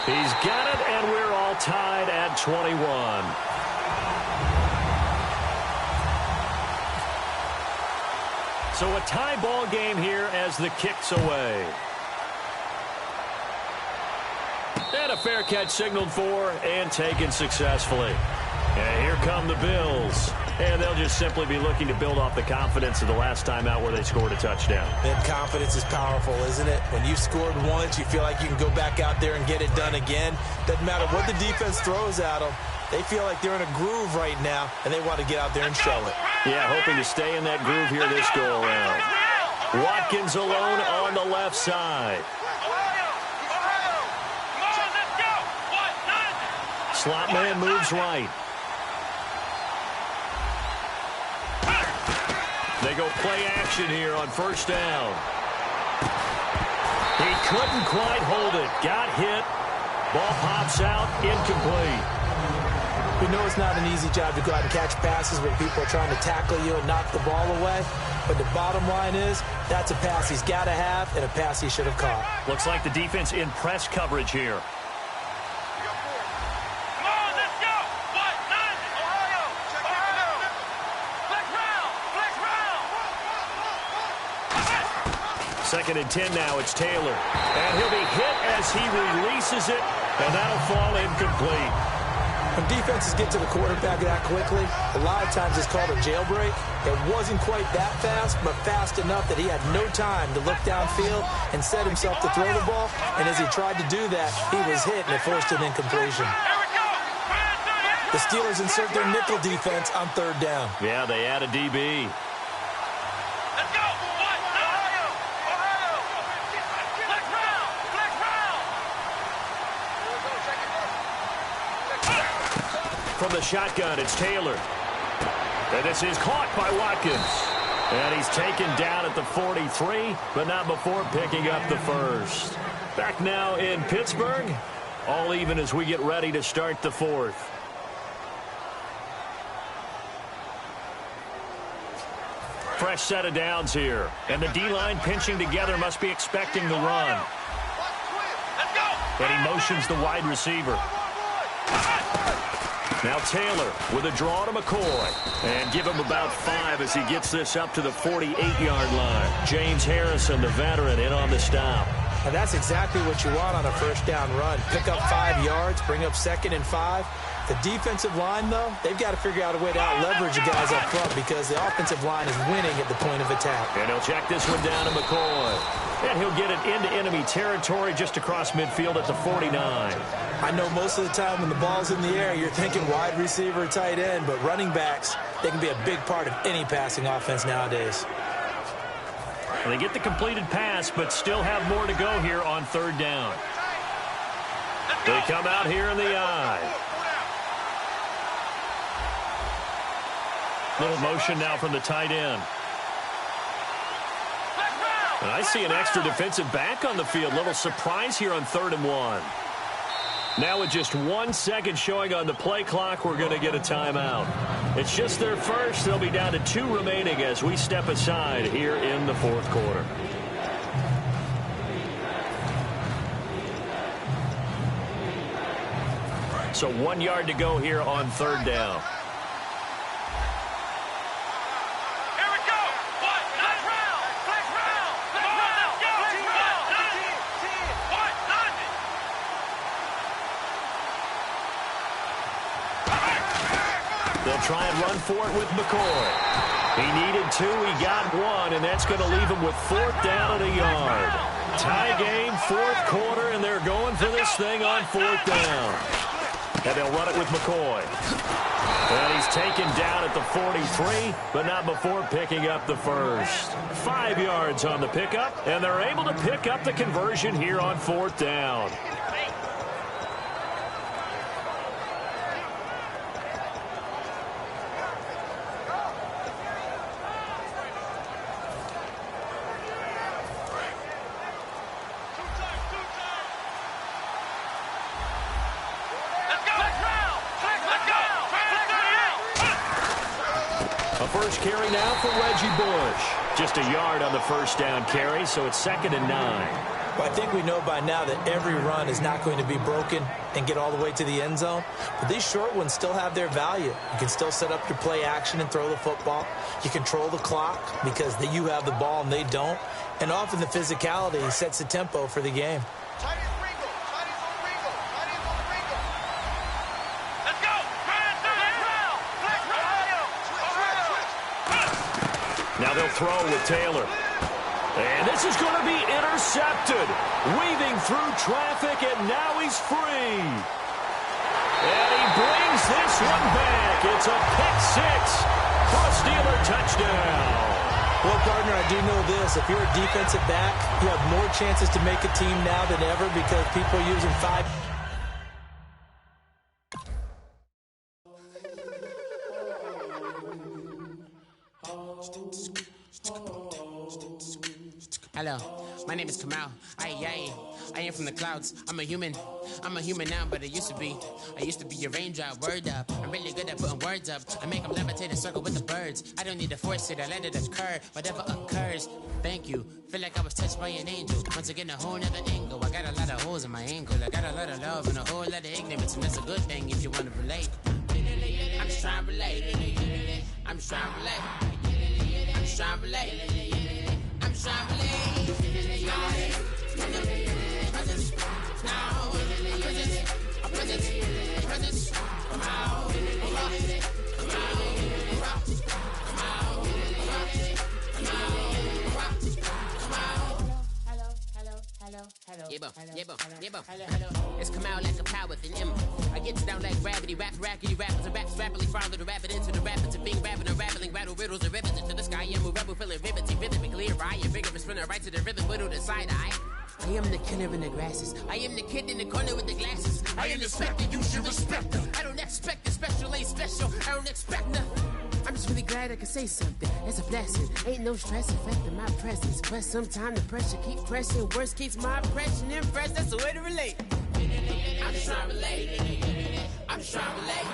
He's got it, and we're all tied at 21. So a tie ball game here as the kick's away. And a fair catch signaled for and taken successfully. And here come the Bills. And they'll just simply be looking to build off the confidence of the last time out where they scored a touchdown. That confidence is powerful, isn't it? When you've scored once, you feel like you can go back out there and get it done again. Doesn't matter what the defense throws at them. They feel like they're in a groove right now, and they want to get out there and show it. Yeah, hoping to stay in that groove here this go-around. Watkins alone on the left side. Slot man moves right. They go play action here on first down. He couldn't quite hold it. Got hit. Ball pops out. Incomplete. We know it's not an easy job to go out and catch passes when people are trying to tackle you and knock the ball away. But the bottom line is, that's a pass he's got to have and a pass he should have caught. Looks like the defense in press coverage here. Second and 10 now, it's Taylor. And he'll be hit as he releases it, and that'll fall incomplete. When defenses get to the quarterback that quickly, a lot of times it's called a jailbreak. It wasn't quite that fast, but fast enough that he had no time to look downfield and set himself to throw the ball. And as he tried to do that, he was hit, and it forced an incompletion. The Steelers insert their nickel defense on third down. Yeah, they add a DB. From the shotgun, it's Taylor. And this is caught by Watkins. And he's taken down at the 43, but not before picking up the first. Back now in Pittsburgh, all even as we get ready to start the fourth. Fresh set of downs here. And the D-line pinching together must be expecting the run. And he motions the wide receiver. Now Taylor with a draw to McCoy. And give him about 5 as he gets this up to the 48-yard line. James Harrison, the veteran, in on the stop. And that's exactly what you want on a first down run. Pick up 5 yards, bring up 2nd and 5. The defensive line, though, they've got to figure out a way to out-leverage the guys up front because the offensive line is winning at the point of attack. And he'll check this one down to McCoy. And he'll get it into enemy territory just across midfield at the 49. I know most of the time when the ball's in the air, you're thinking wide receiver, tight end, but running backs, they can be a big part of any passing offense nowadays. And they get the completed pass, but still have more to go here on third down. They come out here in the eye. Little motion now from the tight end. And I see an extra defensive back on the field. Little surprise here on 3rd and 1. Now with just 1 second showing on the play clock, we're going to get a timeout. It's just their first. They'll be down to 2 remaining as we step aside here in the 4th quarter. So 1 yard to go here on 3rd down. Here we go. What? Nice round. Flex round. Flex round. Let's go. What? They'll try and run for it with McCoy. He needed 2. He got 1, and that's going to leave him with 4th down and a yard. Tie game, 4th quarter, and they're going for this thing on 4th down. And they'll run it with McCoy. And he's taken down at the 43, but not before picking up the first. 5 yards on the pickup, and they're able to pick up the conversion here on 4th down. First carry now for Reggie Bush. Just a yard on the first down carry, so it's 2nd and 9. Well, I think we know by now that every run is not going to be broken and get all the way to the end zone. But these short ones still have their value. You can still set up your play action and throw the football. You control the clock because you have the ball and they don't. And often the physicality sets the tempo for the game. Now they'll throw with Taylor. And this is going to be intercepted. Weaving through traffic, and now he's free. And he brings this one back. It's a pick 6 for a Steeler touchdown. Well, Gardner, I do know this. If you're a defensive back, you have more chances to make a team now than ever because people are using 5. Hello, my name is Kamal. I am from the clouds. I'm a human now, but I used to be a raindrop. Word up, I'm really good at putting words up. I make them levitate and circle with the birds. I don't need to force it, I let it occur. Whatever occurs, thank you. Feel like I was touched by an angel. Once again, a whole nother angle. I got a lot of holes in my ankle. I got a lot of love and a whole lot of ignorance, and that's a good thing if you want to relate. I'm just trying to relate. I'm just trying to relate. I'm just trying to relate. I'm just trying to relate. It's come out like a power within him. I get down like gravity, rackety rappers and raps rapidly follow the rapid into the rapids and being rapping and rattling, rattle riddles and rivets into the sky. I'm a rebel feeling vividly clear. I am vigorous from the right to the rhythm, widow to side eye. I am the killer in the grasses. I am the kid in the corner with the glasses. I am the specter, you should respect her. I don't expect the special, ain't special. I don't expect nothing. I'm just really glad I can say something. It's a blessing. Ain't no stress affecting my presence. But sometimes the pressure keep pressing. Worst keeps my impression impressed. That's the way to relate. I'm just trying to relate. I'm just trying to relate.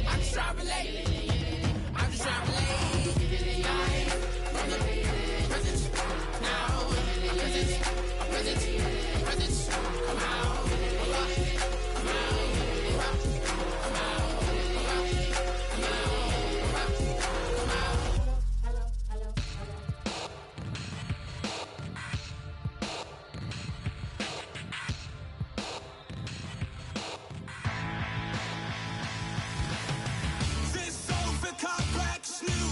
I'm just trying to relate. I'm just trying to relate. From the present, now, present, come out. This over car cracks new.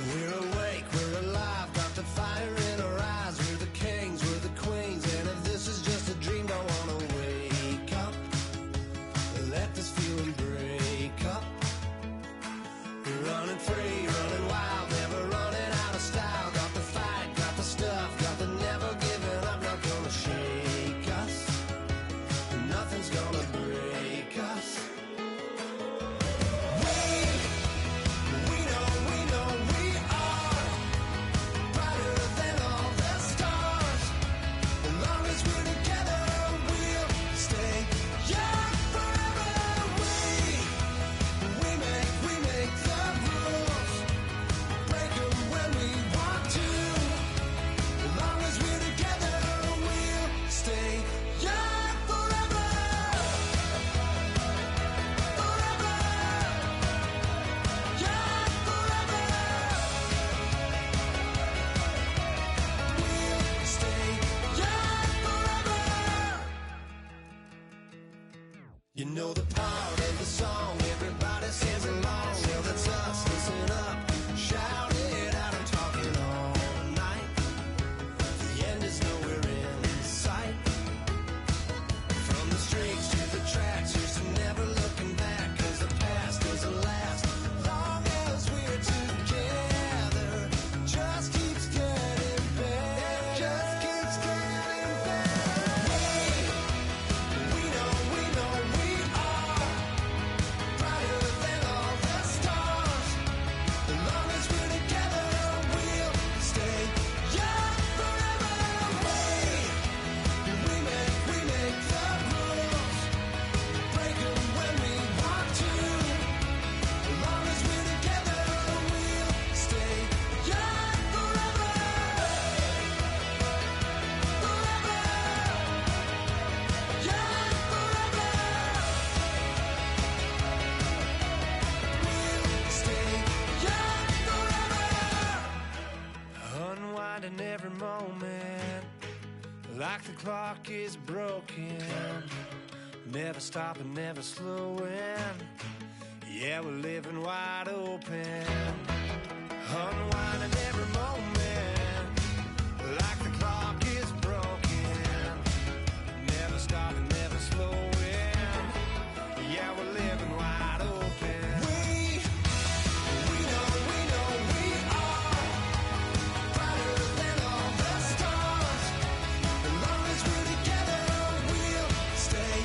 We're awake, we're alive, got the fire in our eyes. We're the kings, we're the queens, and if this is just a dream, don't wanna wake up. Let this feeling break up. We're running free, running wild, never running out of style. Got the fight, got the stuff, got the never giving up. Not gonna shake us, nothing's gonna break us. We know we are brighter than all the stars. As long as we're together, we'll stay young forever. We make the rules, break 'em when we want to. As long as we're together, we'll stay young forever. Forever. Young forever. We'll stay young forever. You know the part of the song, everybody sings along. Well, that's us, listen up, shout it out. I'm talking all night. The end is nowhere in sight. From the streets to the tracks, here's to never looking back. 'Cause the past doesn't last long as we're together. Just keeps getting better. Just keeps getting better. We know we are brighter than all the stars. As long as we're together, we'll stay young forever. We make the rules, break 'em when we want to. As long as we're together, we'll stay young forever. Forever. Young forever. We'll stay young forever. Unwinding every moment, like the clock is broken. Never stopping, never slowing. Yeah, we're living wide open. Unwinding every moment, like the clock is broken. Never stopping, never slowing. Yeah, we're living wide open. We know we are brighter than all the stars. As long as we're together, we'll stay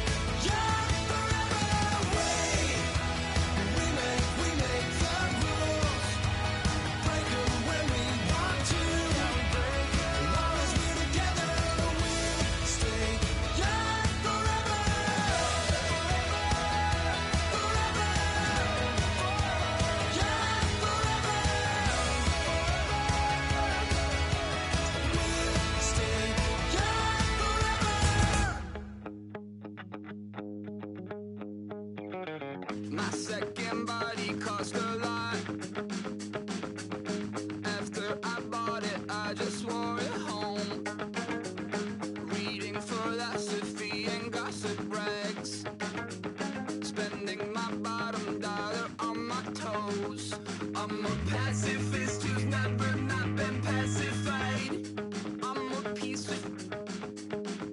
young forever. We make the rules, break 'em when we want to. As long as we're together, we'll stay young forever. Forever. Young forever. We'll stay young forever. My second body cost a lot. After I bought it, I just wore it home. Reading philosophy and gossip rags. Spending my bottom dollar on my toes. I'm a pacifist who's never not been pacified. I'm a piece of,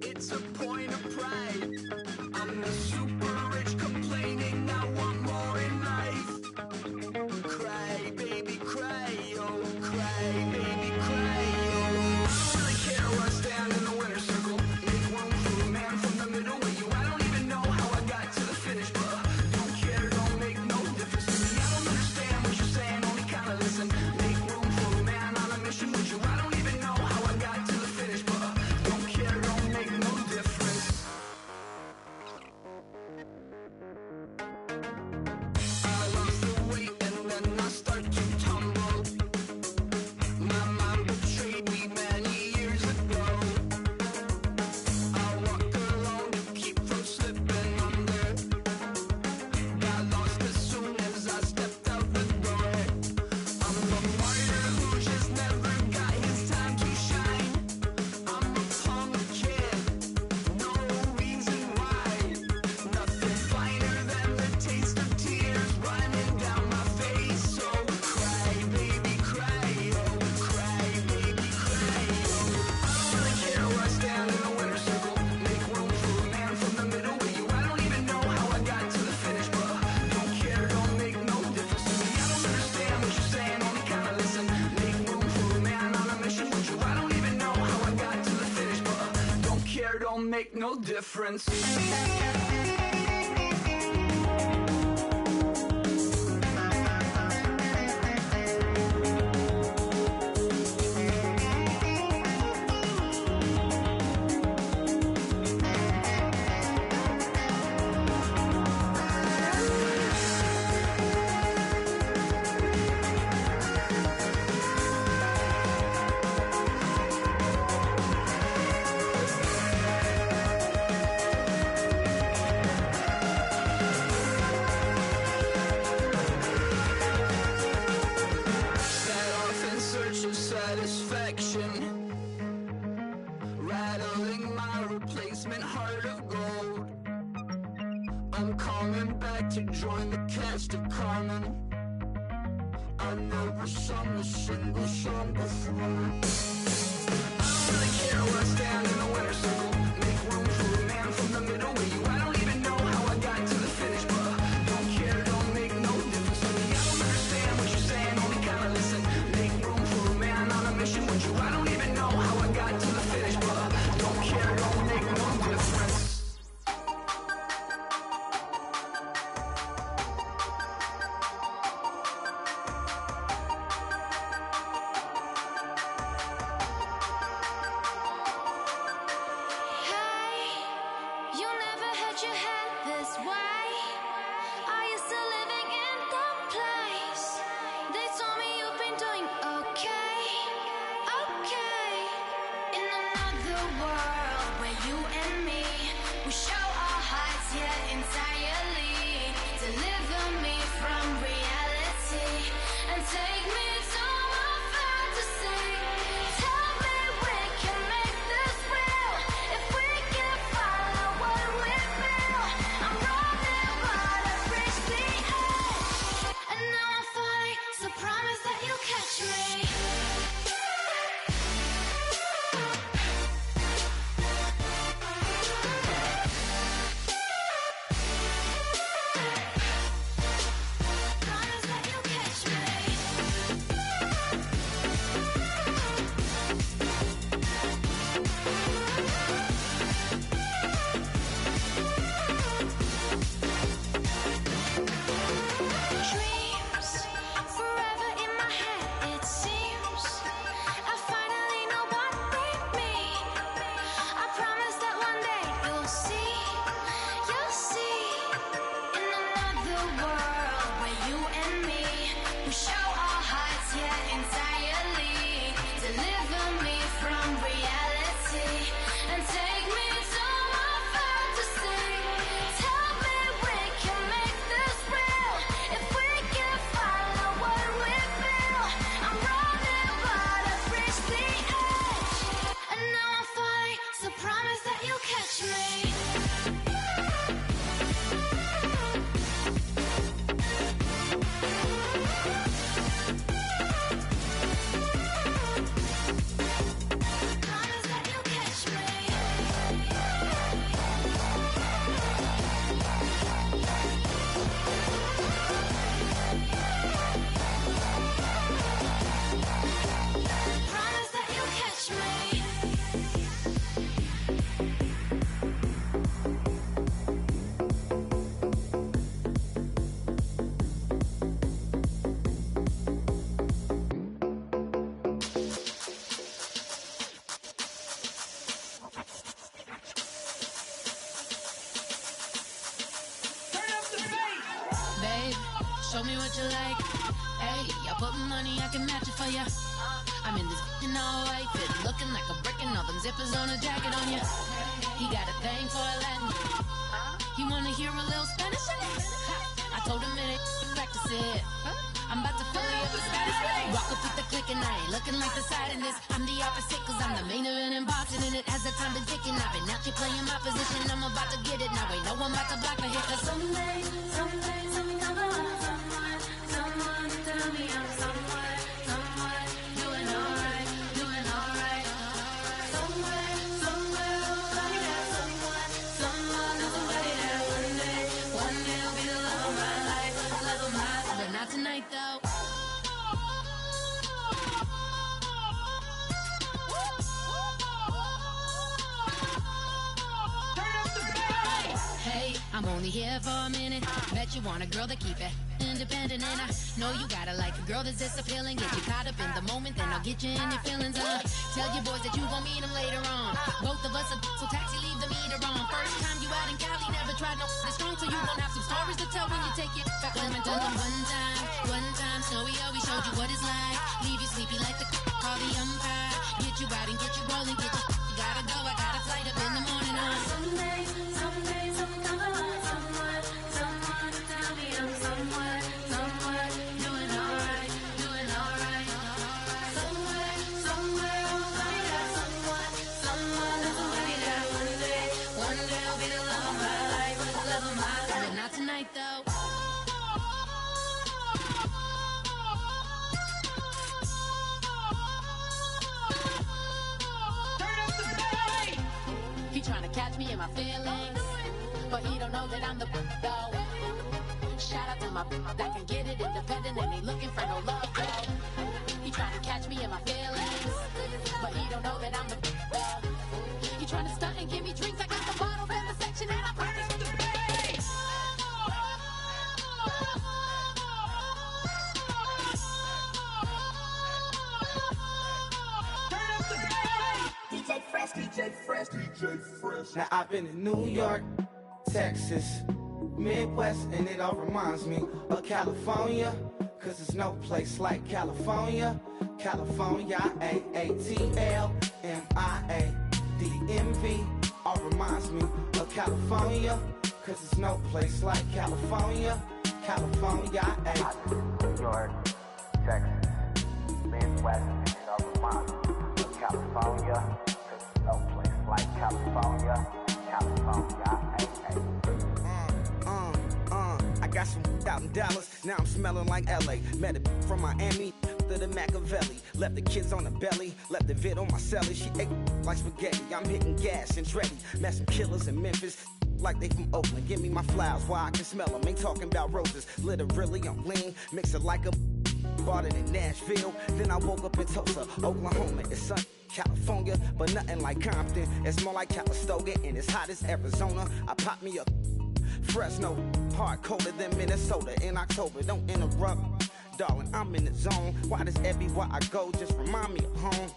it's a point of pride. I'm the super rich complaining I want more in life. Cry, baby. make no difference. Rattling my replacement heart of gold. I'm coming back to join the cast of Carmen. I never sung a single song before. I don't really care where I stand in the winner's circle. Make room for a man from the middle with you. I don't even know how I got to the finish, but don't care, don't make no difference to me. I don't understand what you're saying, only kinda listen. Make room for a man on a mission with you. I don't even know how I got to the finish, but don't care, don't make no difference. Show me what you like. Hey, I put money, I can match it for ya. I'm in this in all white fit, looking like a brick and all them zippers on a jacket on ya. He got a thing for a Latin. He wanna hear a little Spanish in it. I told him it ain't practice it. I'm about to fill you up with Scottish rain. Walk up with the click and I ain't looking like the side in this. I'm the opposite cause I'm the main event in boxing and it has the time been ticking. I've been out here playing my position, I'm about to get it. Now ain't no one about to block the hit cause someday something come along. Someone tell me I'm someone doing alright. Somewhere, somebody that someone is somebody that one day will be the love of my life, but not tonight though. only here for a minute. Bet you want a girl to keep it independent, and I know you gotta like a girl that's this appealing. Get you caught up in the moment, then I'll get you in your feelings. Tell your boys that you gon' meet them later on. Both of us are so taxi, leave the meter on. First time you out in Cali, never tried no this strong, so you gon' have some stories to tell when you take it back home and tell them one time, Snowy always showed you what it's like. Leave you sleepy like the call the umpire. Get you out and get you rolling, get you gotta go. I got a flight up in the morning on someday, something come along, someone to tell me I'm somewhere, doing alright. Somewhere, I'll find out someone that's somebody that one day I'll be the love of my life, but not tonight though. He tryna catch me in my feelings, but he don't know that I'm the though. Shout out to my that can get it independent and ain't looking for no love though. He tryna catch me in my feelings, but he don't know that I'm the though. He tryna stunt and give me drinks. I got the bottles in the section and I promise to pay. DJ Fresh. Now I've been in New York, Texas, Midwest, and it all reminds me of California, cause there's no place like California. California, AATLMIA, all reminds me of California, cause there's no place like California. California, New York, Texas, Midwest, and it all reminds me of California. No place like California, I got some out in Dallas, now I'm smelling like LA. Met a from Miami, to the Machiavelli. Left the kids on the belly, left the vid on my celly. She ate like spaghetti, I'm hitting gas and Tretti. Met some killers in Memphis, like they from Oakland. Give me my flowers while I can smell them. Ain't talking about roses, literally I'm lean. Mix it like a bought it in Nashville. Then I woke up in Tulsa, Oklahoma. It's sun. California, but nothing like Compton. It's more like Calistoga, and it's hot as Arizona. I pop me a Fresno, hard colder than Minnesota in October. Don't interrupt, darling, I'm in the zone. Why does everywhere I go just remind me of home?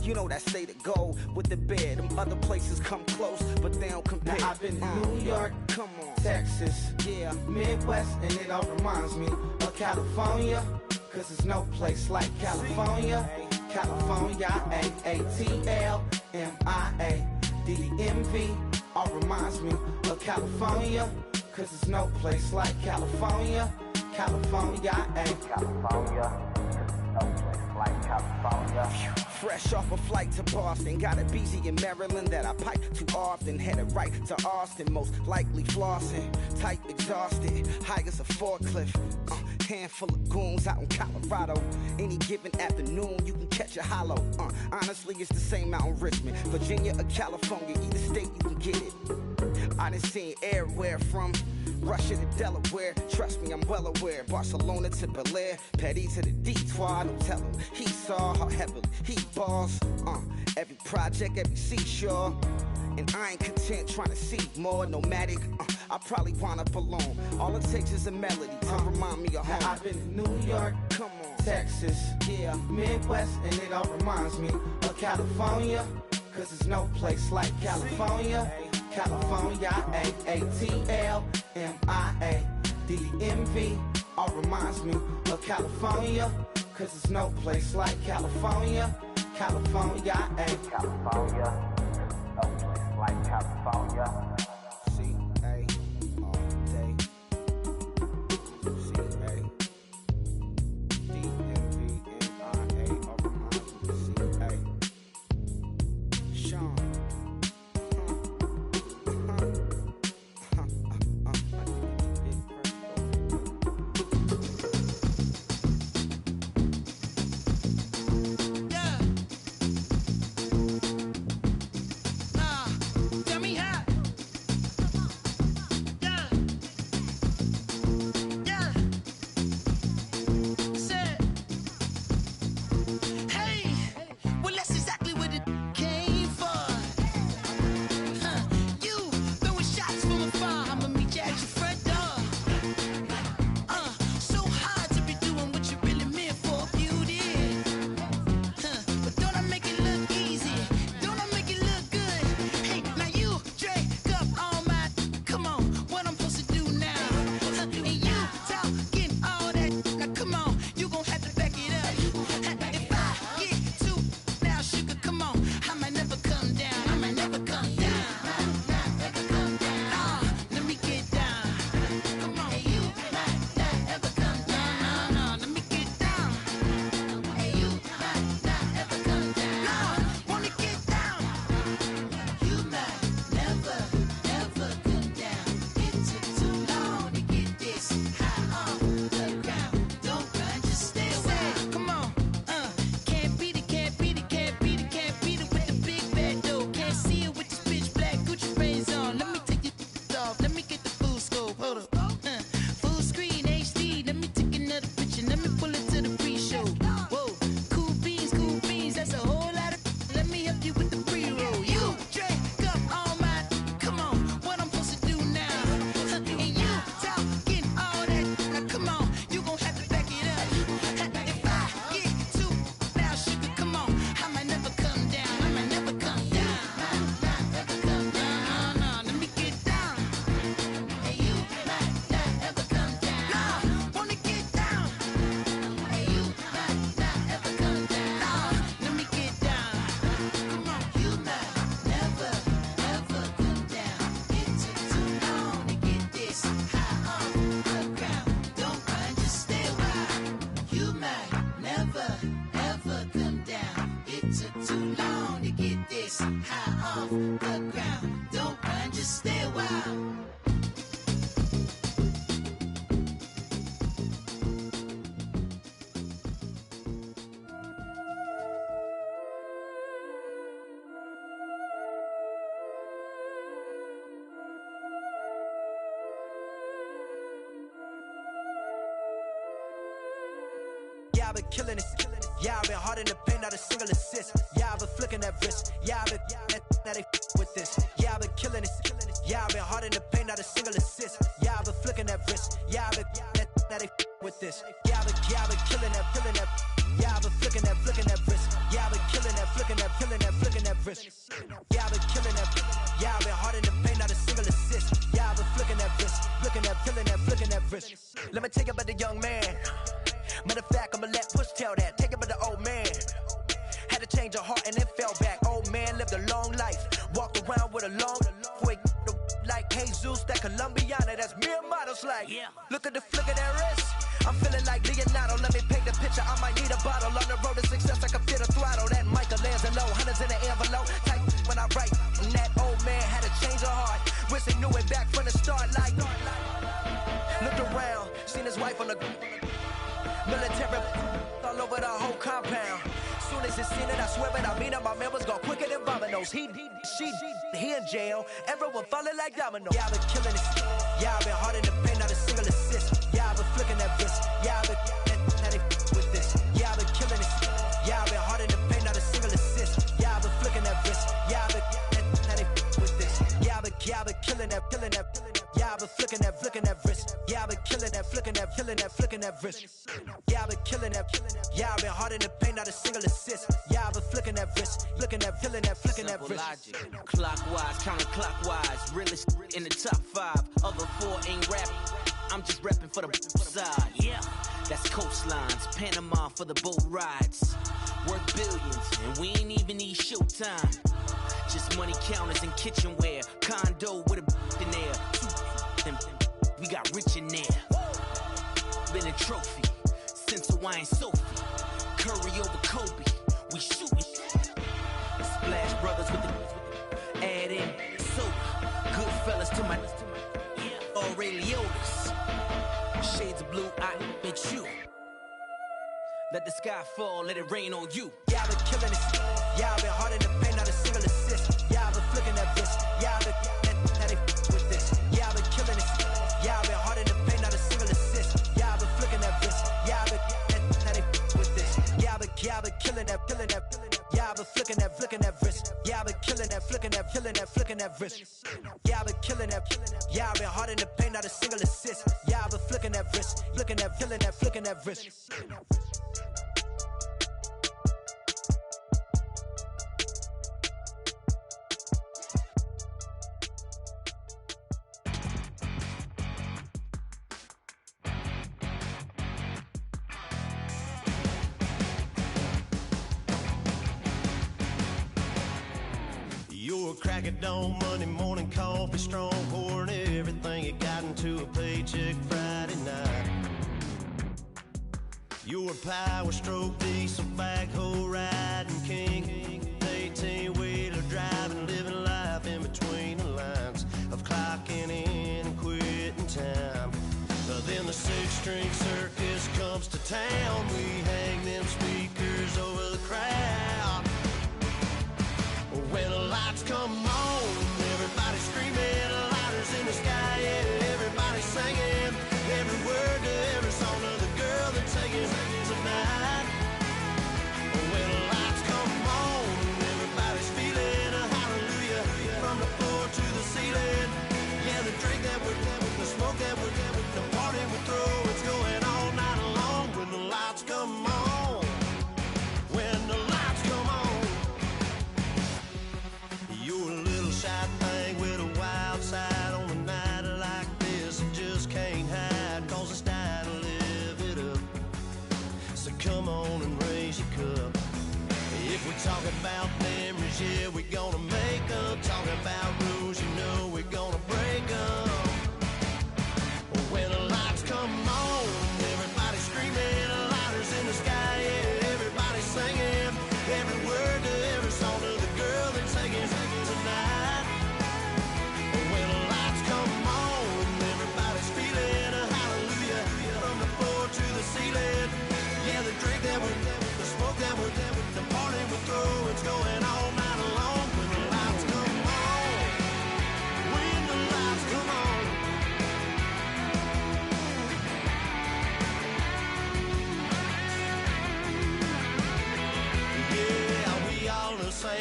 You know that state of gold with the bed. Them other places come close, but they don't compare. Now I've been in New York, come on, Texas, yeah, Midwest, and it all reminds me of California, cause there's no place like California. California, AATLMIA, all reminds me of California, cause there's no place like California. California, California, no place like California. Fresh off a flight to Boston, got a BZ in Maryland that I pipe too often. Headed right to Austin, most likely flossing. Tight, exhausted, high as a forklift. Handful of goons out in Colorado. Any given afternoon, you can catch a hollow. Honestly, it's the same out in Richmond, Virginia or California. Either state, you can get it. I done seen everywhere from Russia to Delaware. Trust me, I'm well aware. Barcelona to Bel Air, Petty to the Detroit. Don't tell him he saw how heavily he balls. Every project, every seashore. And I ain't content trying to see more nomadic. I probably wind up alone. All it takes is a melody to remind me of home. I've been in New York, come on, Texas, yeah, Midwest, and it all reminds me of California, cause there's no place like California. California, AATLMIA, all reminds me of California, cause there's no place like California. California, California, no place like California. C-A, all day. C-A, D-M-V-N-I-A, all reminds me of C-A. Sean. I've been killing it. Yeah, I've been hard in the paint, not a single assist. Yeah, I've been flicking that wrist. Yeah, I've been now they with this. Yeah, I've been killing it. Yeah, I've been hard in the paint, not a single assist. Yeah, I've been flicking that wrist. Yeah, I've been now they with this. Yeah, I've been killing that. Yeah, I've been flicking that wrist. Yeah, I've been killing that, flicking that wrist. Yeah, I've been killing that. Yeah, I've been hard in the paint, not a single assist. Yeah, I've been flicking that wrist, flicking that wrist. Let me tell you about the young man. Matter of fact, I'ma let Push tell that. Take it about the old man. Had to change her heart and then fell back. Old man lived a long life. Walked around with a long way like Jesus, that Colombiana. That's mere models like. Look at the flick of that wrist. I'm feeling like Leonardo. Let me paint the picture. I might need a bottle. On the road to success, I can fit a throttle. That Michelangelo, hundreds in the envelope. Type when I write. And that old man had to change her heart. Wish he knew it back from the start. Like, looked around, seen his wife on the military all over the whole compound. Soon as he seen it, I swear it, I mean it, my man was gone quicker than Domino's. He in jail, everyone falling like dominoes. Yeah, I've been killing it. Yeah, I've been hard in the paint, not a single assist. Yeah, I've been flicking that wrist. Yeah, I've been now they with this. Yeah, I've been killing it. Yeah, I've been hard in the paint, not a single assist. Yeah, I've been flicking that wrist. Yeah, I've been now they with this. Yeah, I've been killing that. Yeah, I've been flicking that wrist. Yeah, I've been killing that, flicking that wrist. Yeah, I've been killing that. Yeah, I've been hard in the paint, not a single assist. Yeah, I've been flicking that wrist, flicking that wrist. Logic, clockwise, counterclockwise, realest in the top 5. Other 4 ain't rapping. I'm just repping for the side. Yeah, that's coastlines, Panama for the boat rides. Worth billions, and we ain't even need showtime. Just money counters and kitchenware. Condo with a in there. We got rich in there. Been a trophy since Hawaiian Sophie. Curry over Kobe. We shooting. Splash Brothers with the add in soda. Good fellas to my Aureliotas. Shades of blue, I admit you. Let the sky fall, let it rain on you. Yeah, I've been killing it. Yeah, I've been hard in the paint, not a single assist. Yeah, I've been flicking that wrist. Yeah, I've been now they with this. Yeah, I've been killing it. Yeah, I've been hard in the paint, not a single assist. Yeah, I've been flicking that wrist. Yeah, I've been now they with this. Yeah, I've been killing that. Yeah, I've been flicking that wrist. Yeah, I've been killing that, flicking that wrist. Yeah, I've been killing that. Yeah, I've been hard in the paint, not a single assist. Yeah, I've been flicking that wrist, flicking that wrist. Your crack of dawn, Monday morning coffee, strong pouring everything you got into a paycheck Friday night. Your power stroke, diesel backhoe riding king, 18-wheeler driving, living life in between the lines of clocking in and quitting time. Then the 6-string circus comes to town. We hang them speakers over the crowd. When the lights come on, everybody screaming, lighters in the sky, yeah, everybody singing, every word to every song of the girl they're taking tonight. When the lights come on, everybody's feeling a hallelujah from the floor to the ceiling. Yeah, the drink that we're having, the smoke that we're having, the party we throw, it's going all night long when the lights come on.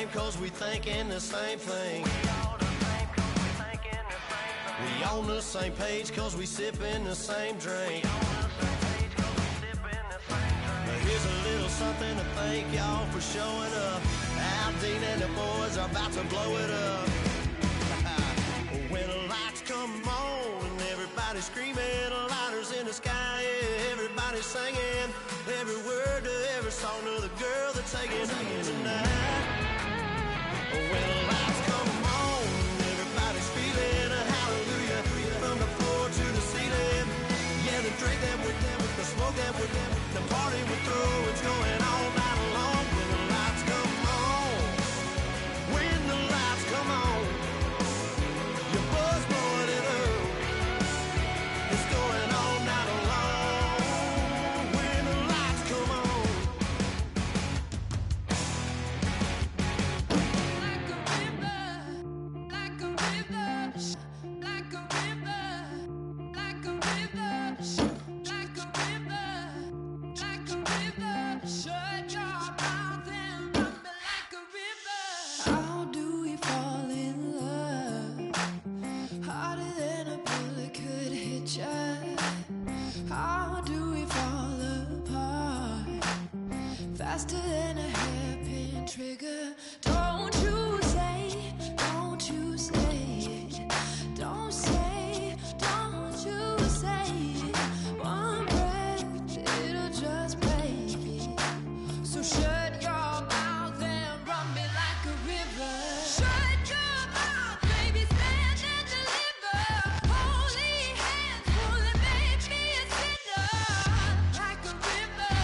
same cause we thinking the same thing. We on the same page cause we sipping the same drink. But here's a little something to thank y'all for showing up. Al Dean and the boys are about to blow it up. When the lights come on and everybody's screaming, lighters in the sky, yeah, everybody's singing every word to every song of the girl that's taking tonight. When the lights come on, everybody's feeling a hallelujah from the floor to the ceiling. Yeah, the drink that we're doing, the smoke that we're doing, the party we're through, it's going all night long. When the lights come on, when the lights come on, your buzz blowing it up, it's going all night long. When the lights come on. How do we fall in love? Harder than a bullet could hit ya. How do we fall apart? Faster than a hairpin trigger. Don't you say, don't you say it. Don't say, don't you say it. One breath, it'll just break it. So shut your mouth and run me like a river. Shut your mouth, baby, stand and deliver. Holy hands pulling, make me a sinner. Like a river,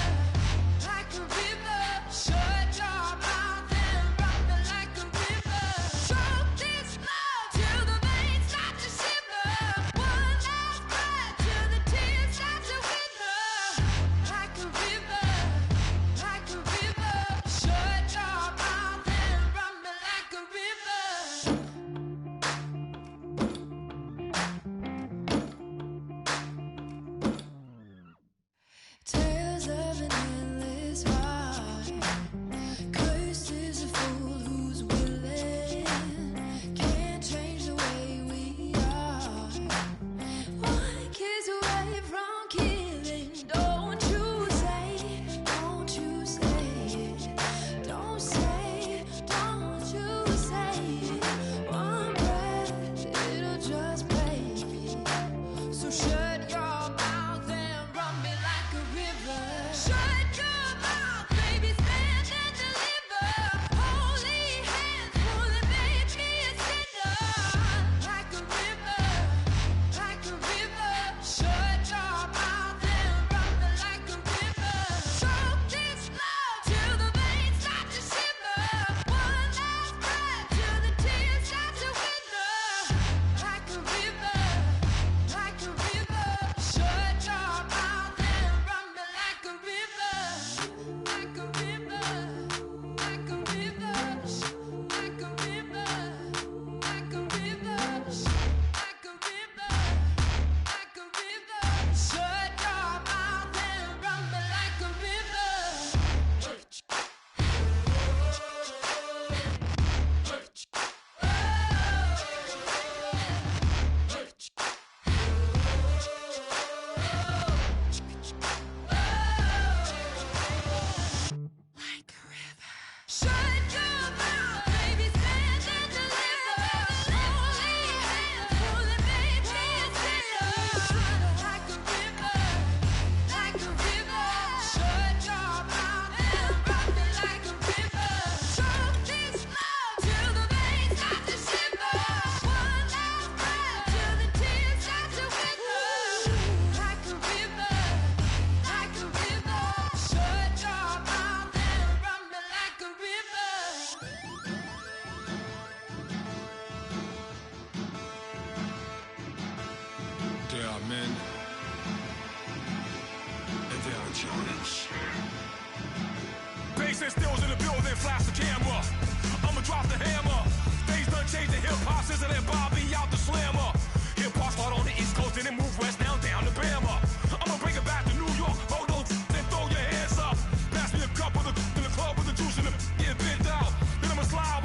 like a river. Shut your mouth and run me like a river. Choke this love till the veins start to shiver. One last breath till the tears start to wither. Like a river, like a river. Shut your mouth and run me like a river. Tales of an endless ride. Cursed is the fool who's willing. Can't change the way we are. One kiss away from killing. Don't you say it. Don't say, don't you say it. One breath, it'll just break it. So shut your mouth and run me like a river. Shut your mouth, baby, stand and deliver. Holy hands pulling, make me a sinner. Like a river, like a river. Shut your mouth and run me like a river. Choke this love till the veins start to shiver. One last breath till the tears start to wither. Like a river, like a river. Shut your mouth and run me like a river. Like a river, like a river. Like a river, like a river. Like a river, like a river. Shut your mouth and run me like a river. Shut your mouth, baby, stand and deliver. Holy hands pulling, make me a sinner. Like a river, like a river. Shut your mouth and run me like a river. Choke this love till the veins start to shiver. One last breath till the tears start to wither. Like a river, like a river. Shut your mouth and run me like a river. There are men, and there are giants. Bass and stills in the building, flash the camera. I'ma drop the hammer. Things done changed the hip-hop, sizzle and Bobby out the slammer. Hip-hop start on the East Coast and then move west now down to Bama. I'ma bring it back to New York, hold on, then throw your hands up. Pass me a cup of the in the club with the juice in the get bent out. Then I'ma slide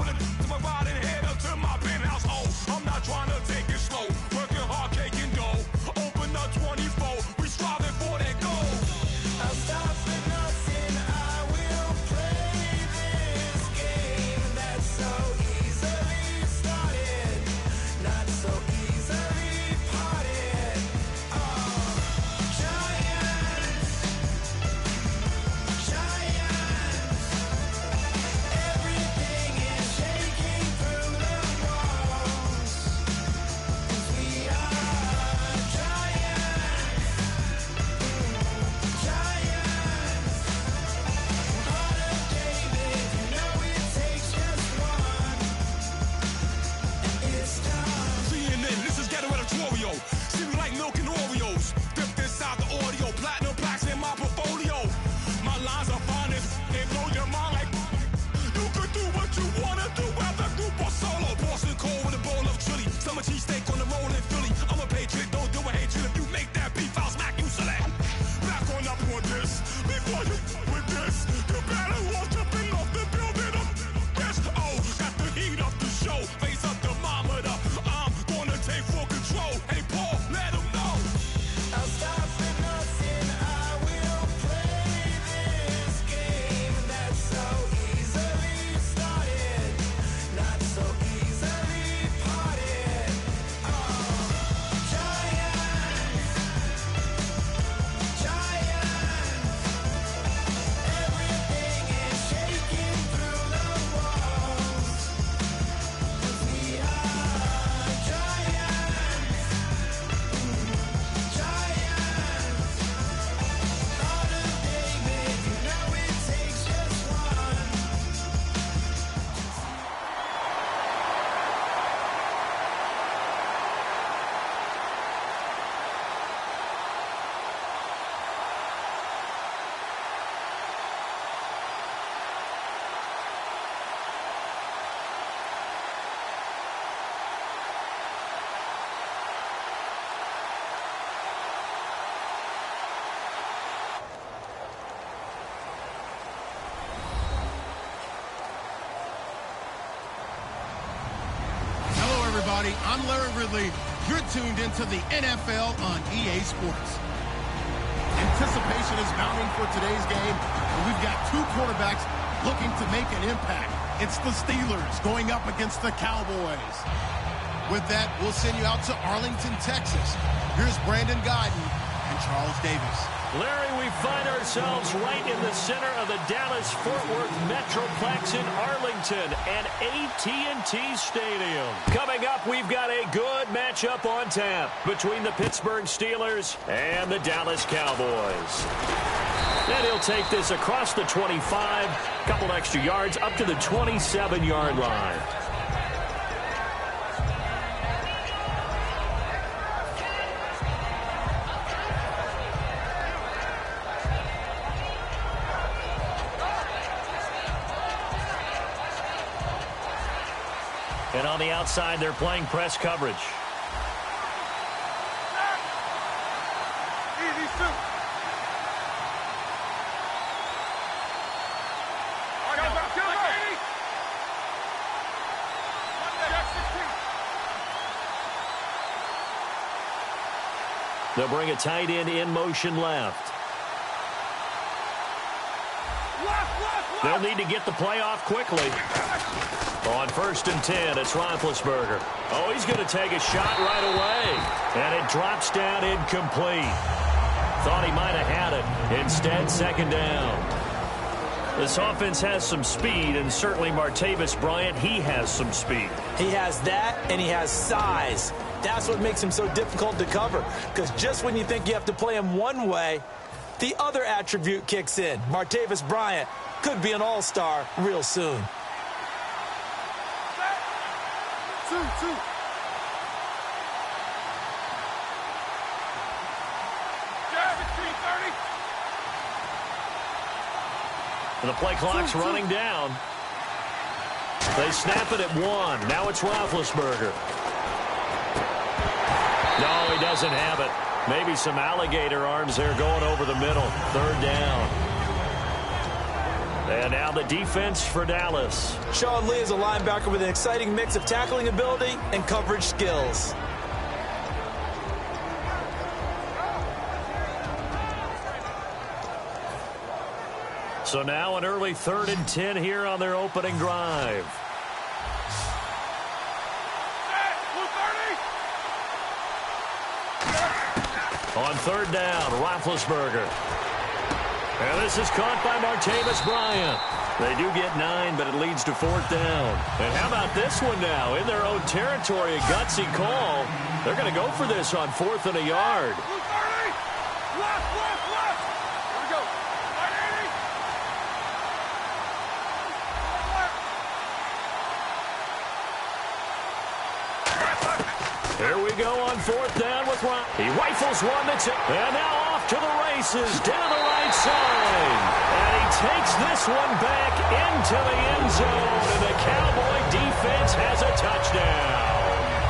everybody. I'm Larry Ridley. You're tuned into the NFL on EA Sports. Anticipation is mounting for today's game, and we've got two quarterbacks looking to make an impact. It's the Steelers going up against the Cowboys. With that, we'll send you out to Arlington, Texas. Here's Brandon Guyton and Charles Davis. Larry, we find ourselves right in the center of the Dallas-Fort Worth Metroplex in Arlington and AT&T Stadium. Coming up, we've got a good matchup on tap between the Pittsburgh Steelers and the Dallas Cowboys. And he'll take this across the 25, couple extra yards up to the 27-yard line. And on the outside, they're playing press coverage. They'll bring a tight end in motion left. They'll need to get the play off quickly. On 1st and 10, it's Roethlisberger. Oh, he's going to take a shot right away. And it drops down incomplete. Thought he might have had it. Instead, 2nd down. This offense has some speed, and certainly Martavis Bryant, he has some speed. He has that, and he has size. That's what makes him so difficult to cover. Because just when you think you have to play him one way, the other attribute kicks in. Martavis Bryant could be an all-star real soon. 2. And the play clock's running down. They snap it at 1. Now it's Roethlisberger. No, he doesn't have it. Maybe some alligator arms there going over the middle. 3rd down. And now the defense for Dallas. Sean Lee is a linebacker with an exciting mix of tackling ability and coverage skills. So now an early 3rd and 10 here on their opening drive. On 3rd down, Roethlisberger. And this is caught by Martavis Bryant. They do get 9, but it leads to 4th down. And how about this one now? In their own territory, a gutsy call. They're going to go for this on 4th and a yard. Here we go on 4th down with Ron. He rifles one that's it. And now off to the races down the right side. And he takes this one back into the end zone. And the Cowboy defense has a touchdown.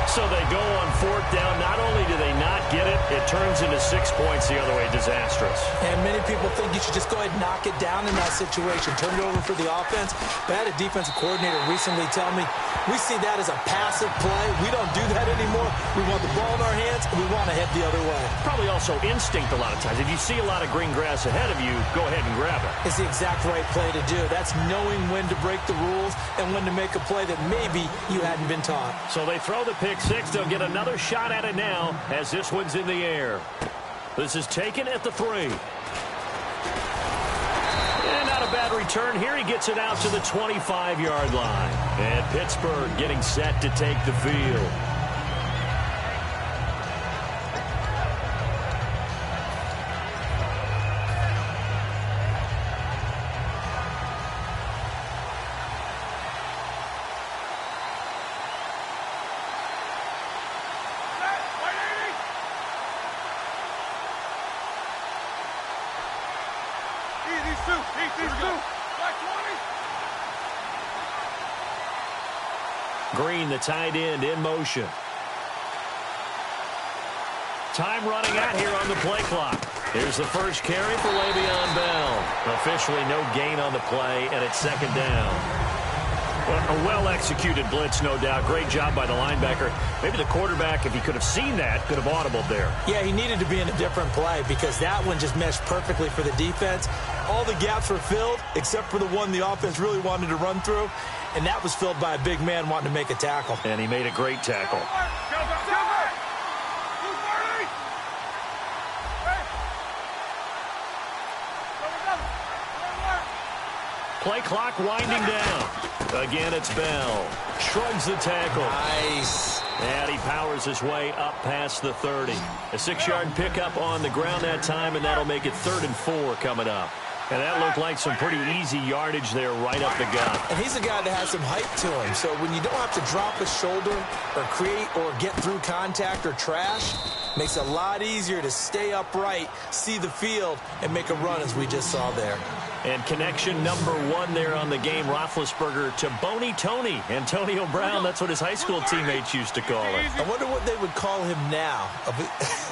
So they go on 4th down. Not only do they not get it, it turns into 6 points the other way. Disastrous. And many people think you should just go ahead and knock it down in that situation. Turn it over for the offense. But I had a defensive coordinator recently tell me, we see that as a passive play. We don't do that anymore. We want the ball in our hands, and we want to head the other way. Probably also instinct a lot of times. If you see a lot of green grass ahead of you, go ahead and grab it. It's the exact right play to do. That's knowing when to break the rules and when to make a play that maybe you hadn't been taught. So they throw the pick 6. They'll get another shot at it now as this one's in the air. This is taken at the 3. And not a bad return. Here he gets it out to the 25-yard line. And Pittsburgh getting set to take the field. Green, the tight end, in motion. Time running out here on the play clock. Here's the first carry for Le'Veon Bell. Officially no gain on the play, and it's 2nd down. A well-executed blitz, no doubt. Great job by the linebacker. Maybe the quarterback, if he could have seen that, could have audibled there. Yeah, he needed to be in a different play because that one just meshed perfectly for the defense. All the gaps were filled except for the one the offense really wanted to run through, and that was filled by a big man wanting to make a tackle. And he made a great tackle. Play clock winding down. Again, it's Bell. Shrugs the tackle. Nice. And he powers his way up past the 30. A 6-yard pickup on the ground that time, and that'll make it 3rd and 4 coming up. And that looked like some pretty easy yardage there right up the gut. And he's a guy that has some height to him. So when you don't have to drop a shoulder or create or get through contact or trash, makes it a lot easier to stay upright, see the field, and make a run as we just saw there. And connection number 1 there on the game, Roethlisberger to Boney Tony. Antonio Brown, that's what his high school teammates used to call him. I wonder what they would call him now.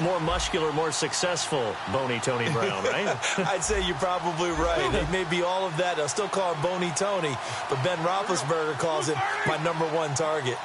More muscular, more successful Boney Tony Brown, right? I'd say you're probably right. It may be all of that. They'll still call him Boney Tony, but Ben Roethlisberger calls him my number 1 target.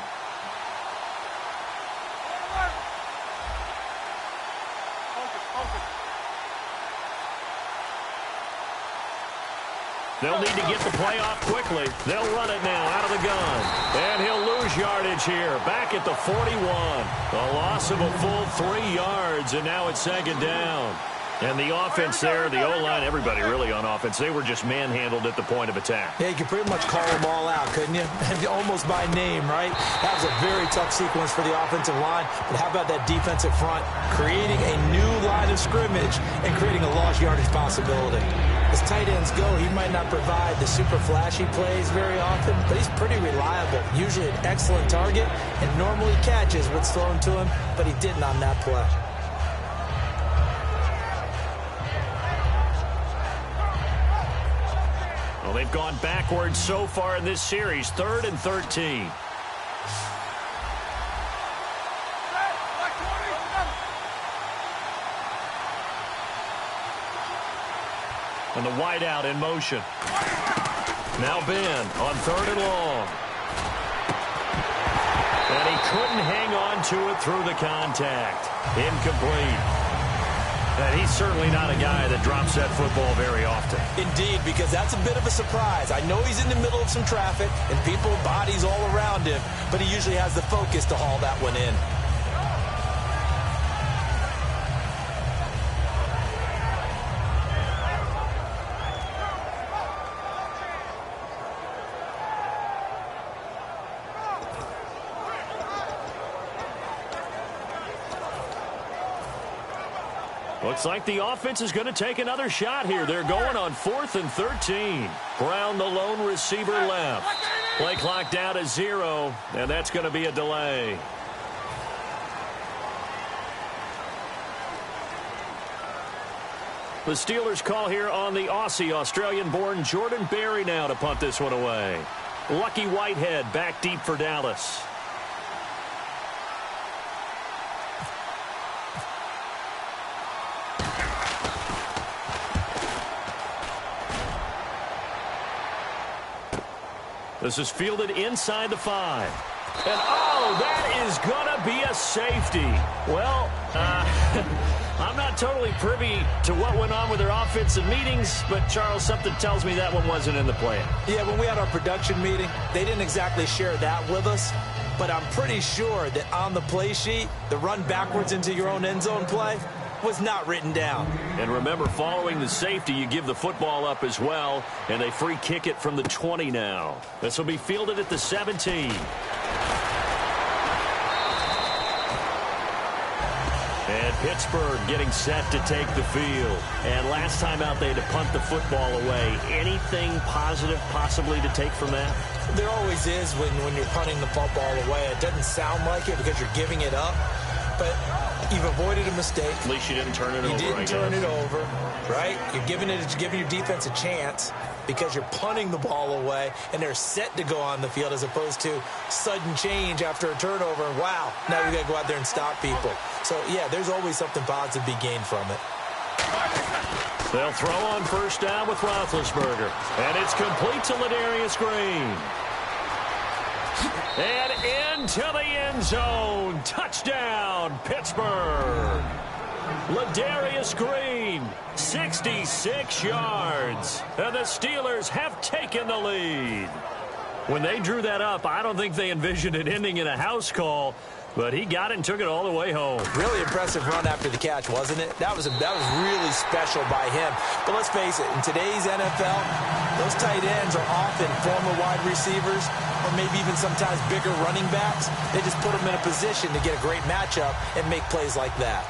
They'll need to get the play off quickly. They'll run it now out of the gun. And he'll lose yardage here. Back at the 41. A loss of a full 3 yards, and now it's 2nd down. And the offense there, the O-line, everybody really on offense, they were just manhandled at the point of attack. Yeah, you could pretty much call them all out, couldn't you? Almost by name, right? That was a very tough sequence for the offensive line. But how about that defensive front? Creating a new line of scrimmage and creating a lost yardage possibility. As tight ends go, he might not provide the super flashy plays very often, but he's pretty reliable. Usually an excellent target and normally catches what's thrown to him, but he didn't on that play. Well, they've gone backwards so far in this series. 3rd and 13. And the wideout in motion. Now Ben on 3rd and long. And he couldn't hang on to it through the contact. Incomplete. And he's certainly not a guy that drops that football very often. Indeed, because that's a bit of a surprise. I know he's in the middle of some traffic and people, bodies all around him, but he usually has the focus to haul that one in. Looks like the offense is going to take another shot here. They're going on 4th and 13. Brown, the lone receiver, left. Play clock down to 0, and that's going to be a delay. The Steelers call here on the Aussie, Australian-born Jordan Berry now to punt this one away. Lucky Whitehead back deep for Dallas. This is fielded inside the 5. And, oh, that is going to be a safety. Well, I'm not totally privy to what went on with their offensive meetings, but, Charles, something tells me that one wasn't in the plan. Yeah, when we had our production meeting, they didn't exactly share that with us, but I'm pretty sure that on the play sheet, the run backwards into your own end zone play was not written down. And remember, following the safety, you give the football up as well, and they free kick it from the 20 now. This will be fielded at the 17. And Pittsburgh getting set to take the field. And last time out, they had to punt the football away. Anything positive possibly to take from that? There always is when you're punting the football away. It doesn't sound like it because you're giving it up, but you've avoided a mistake. At least you didn't turn it over. You didn't turn it over, right? You're giving your defense a chance because you're punting the ball away, and they're set to go on the field as opposed to sudden change after a turnover. And wow, now we got to go out there and stop people. So, yeah, there's always something positive to be gained from it. They'll throw on 1st down with Roethlisberger. And it's complete to Ladarius Green. And into the end zone. Touchdown, Pittsburgh. Ladarius Green, 66 yards. And the Steelers have taken the lead. When they drew that up, I don't think they envisioned it ending in a house call, but he got it and took it all the way home. Really impressive run after the catch, wasn't it? That was really special by him. But let's face it, in today's NFL, those tight ends are often former wide receivers or maybe even sometimes bigger running backs. They just put them in a position to get a great matchup and make plays like that.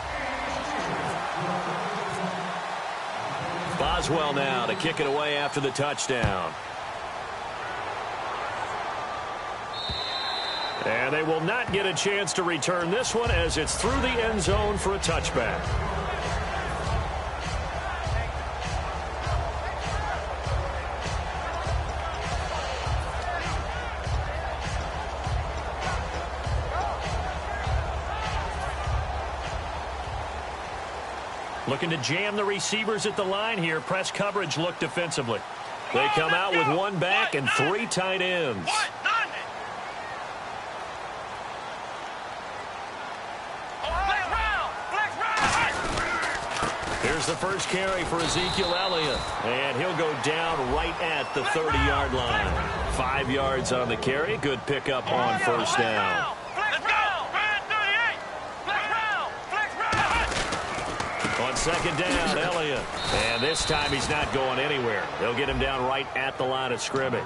Boswell now to kick it away after the touchdown. And they will not get a chance to return this one as it's through the end zone for a touchback. Looking to jam the receivers at the line here. Press coverage look defensively. They come out with one back and three tight ends. Here's the first carry for Ezekiel Elliott, and he'll go down right at the 30-yard line. 5 yards on the carry. Good pickup on first down. On second down, Elliott. And this time he's not going anywhere. They'll get him down right at the line of scrimmage.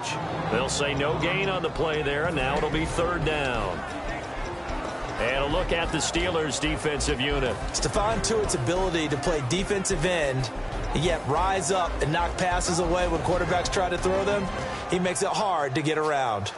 They'll say no gain on the play there, and now it'll be third down. And a look at the Steelers' defensive unit. Stephon Tuitt's ability to play defensive end, and yet rise up and knock passes away when quarterbacks try to throw them, he makes it hard to get around.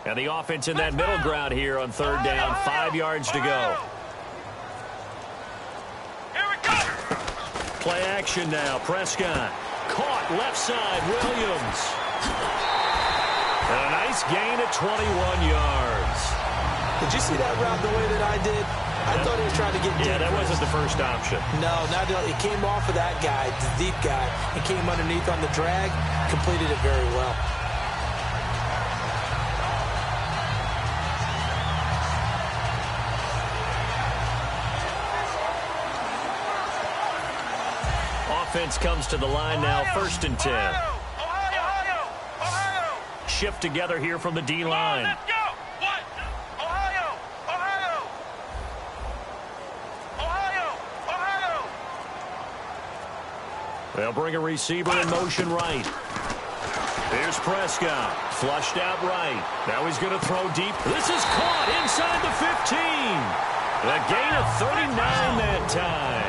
And the offense in that middle ground here on third down. 5 yards to go. Play action now. Prescott. Caught left side. Williams. And a nice gain at 21 yards. Did you see that route the way that I did? I thought he was trying to get deep. Yeah, that wasn't the first option. No, not at all. It came off of that guy, the deep guy, and came underneath on the drag. Completed it very well. Offense comes to the line now, 1st and 10. Shift together here from the D-line. They'll bring a receiver in motion right. Here's Prescott. Flushed out right. Now he's going to throw deep. This is caught inside the 15. A gain of 39 that time.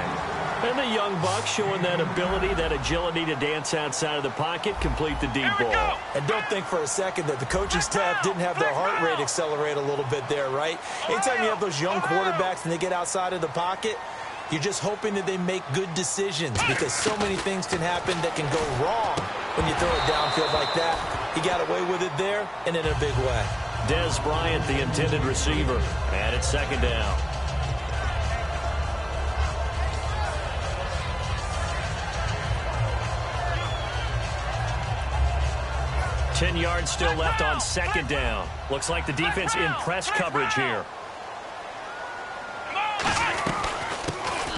And the young buck showing that ability, that agility to dance outside of the pocket, complete the deep ball. And don't think for a second that the coaching staff didn't have their heart rate accelerate a little bit there, right? Anytime you have those young quarterbacks and they get outside of the pocket, you're just hoping that they make good decisions because so many things can happen that can go wrong when you throw it downfield like that. He got away with it there and in a big way. Dez Bryant, the intended receiver, and it's second down. 10 yards still left on second down. Looks like the defense in press coverage here.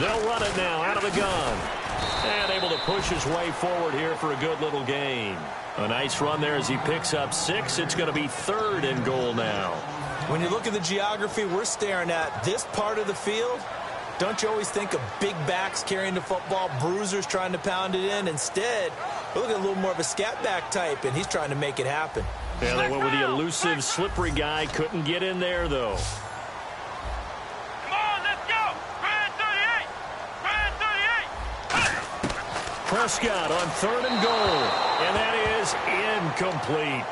They'll run it now out of the gun. And able to push his way forward here for a good little gain. A nice run there as he picks up 6. It's going to be 3rd and goal now. When you look at the geography we're staring at, this part of the field, don't you always think of big backs carrying the football, bruisers trying to pound it in? Instead, we're looking at a little more of a scat back type, and he's trying to make it happen. Yeah, they went with the elusive, slippery guy. Couldn't get in there, though. Come on, let's go. Grand 38. Grand 38. Prescott on 3rd and goal. And that is incomplete.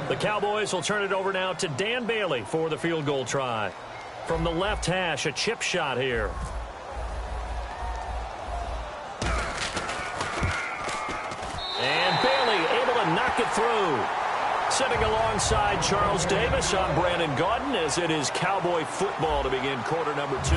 The Cowboys will turn it over now to Dan Bailey for the field goal try. From the left hash, a chip shot here. And Bailey able to knock it through. Sitting alongside Charles Davis, I'm Brandon Gaudin, as it is Cowboy football to begin quarter number 2.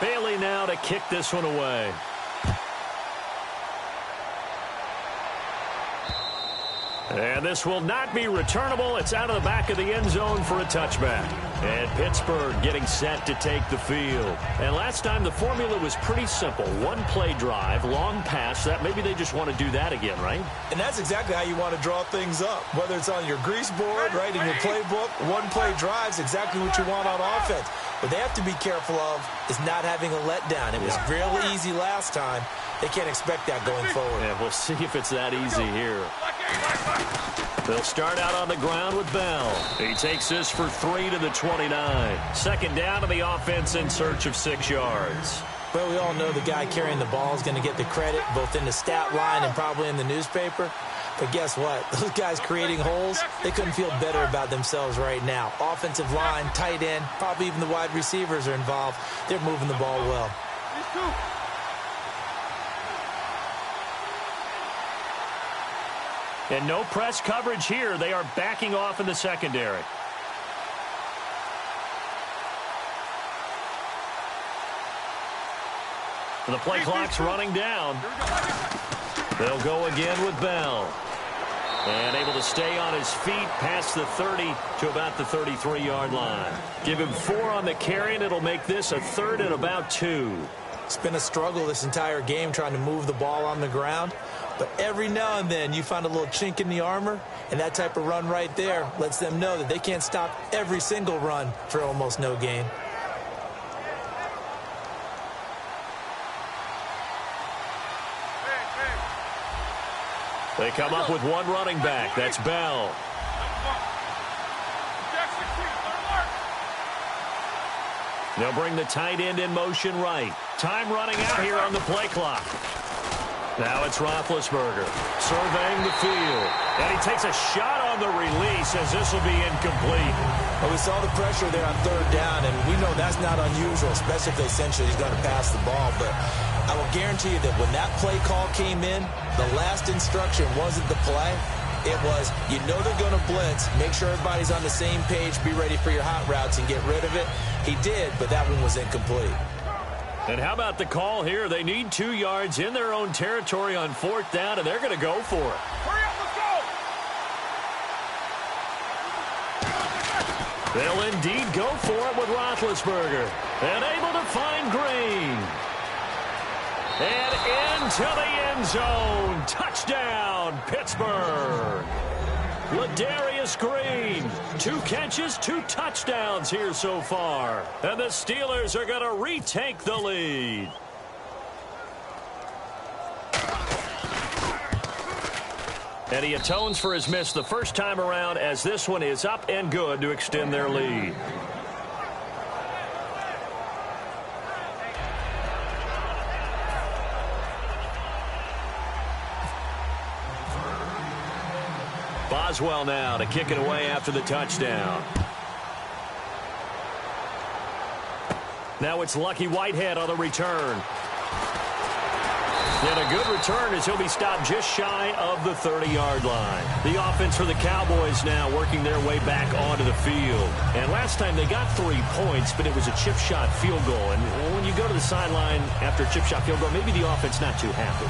Bailey now to kick this one away. And this will not be returnable. It's out of the back of the end zone for a touchback. And Pittsburgh getting set to take the field. And last time the formula was pretty simple. One play drive, long pass. That maybe they just want to do that again, right? And that's exactly how you want to draw things up. Whether it's on your grease board, right, in your playbook, one play drive is exactly what you want on offense. What they have to be careful of is not having a letdown. It was real easy last time. They can't expect that going forward. Yeah, we'll see if it's that easy here. They'll start out on the ground with Bell. He takes this for 3 to the 29. Second down to the offense in search of 6 yards. Well, we all know the guy carrying the ball is going to get the credit, both in the stat line and probably in the newspaper. But guess what? Those guys creating holes, they couldn't feel better about themselves right now. Offensive line, tight end, probably even the wide receivers are involved. They're moving the ball well. And no press coverage here. They are backing off in the secondary. The play clock's running down. They'll go again with Bell. And able to stay on his feet past the 30 to about the 33-yard line. Give him 4 on the carry, and it'll make this a 3rd and about 2. It's been a struggle this entire game trying to move the ball on the ground. But every now and then you find a little chink in the armor, and that type of run right there lets them know that they can't stop every single run for almost no gain. They come up with one running back. That's Bell. They'll bring the tight end in motion right. Time running out here on the play clock. Now it's Roethlisberger surveying the field. And he takes a shot on the release as this will be incomplete. Well, we saw the pressure there on 3rd down, and we know that's not unusual, especially if they sense that he's going to pass the ball. But I will guarantee you that when that play call came in, the last instruction wasn't the play. It was, you know they're going to blitz. Make sure everybody's on the same page. Be ready for your hot routes and get rid of it. He did, but that one was incomplete. And how about the call here? They need 2 yards in their own territory on 4th down, and they're going to go for it. Hurry up, let's go! They'll indeed go for it with Roethlisberger. And able to find Green. And into the end zone. Touchdown, Pittsburgh. Ladarius Green, 2 catches, 2 touchdowns here so far. And the Steelers are going to retake the lead. And he atones for his miss the first time around, as this one is up and good to extend their lead. Boswell now to kick it away after the touchdown. Now it's Lucky Whitehead on the return. And a good return as he'll be stopped just shy of the 30-yard line. The offense for the Cowboys now working their way back onto the field. And last time they got 3 points, but it was a chip shot field goal. And when you go to the sideline after a chip shot field goal, maybe the offense not too happy.